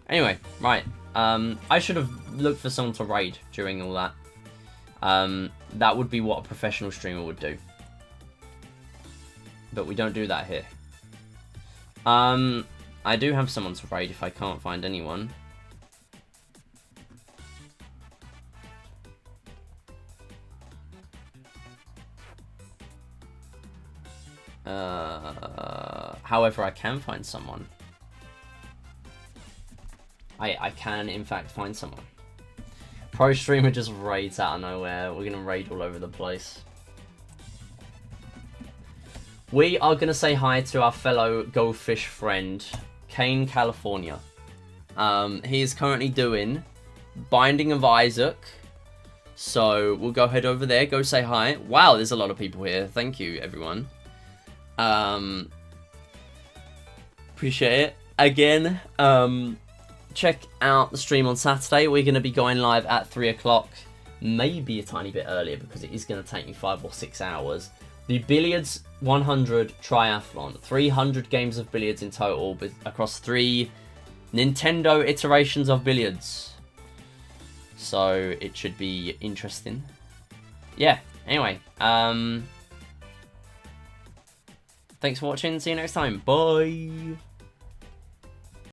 Anyway, right. I should have looked for someone to raid during all that. That would be what a professional streamer would do. But we don't do that here. I do have someone to raid if I can't find anyone. However, I can find someone. I can, in fact, find someone. Pro streamer just raids out of nowhere. We're going to raid all over the place. We are going to say hi to our fellow goldfish friend, Kane, California. He is currently doing Binding of Isaac. So we'll go head over there, go say hi. Wow, there's a lot of people here. Thank you, everyone. Appreciate it. Again, check out the stream on Saturday. We're going to be going live at 3 o'clock. Maybe a tiny bit earlier, because it is going to take me 5 or 6 hours. The Billiards 100 Triathlon. 300 games of billiards in total, across 3 Nintendo iterations of billiards. So it should be interesting. Yeah, anyway. Thanks for watching. See you next time. Bye.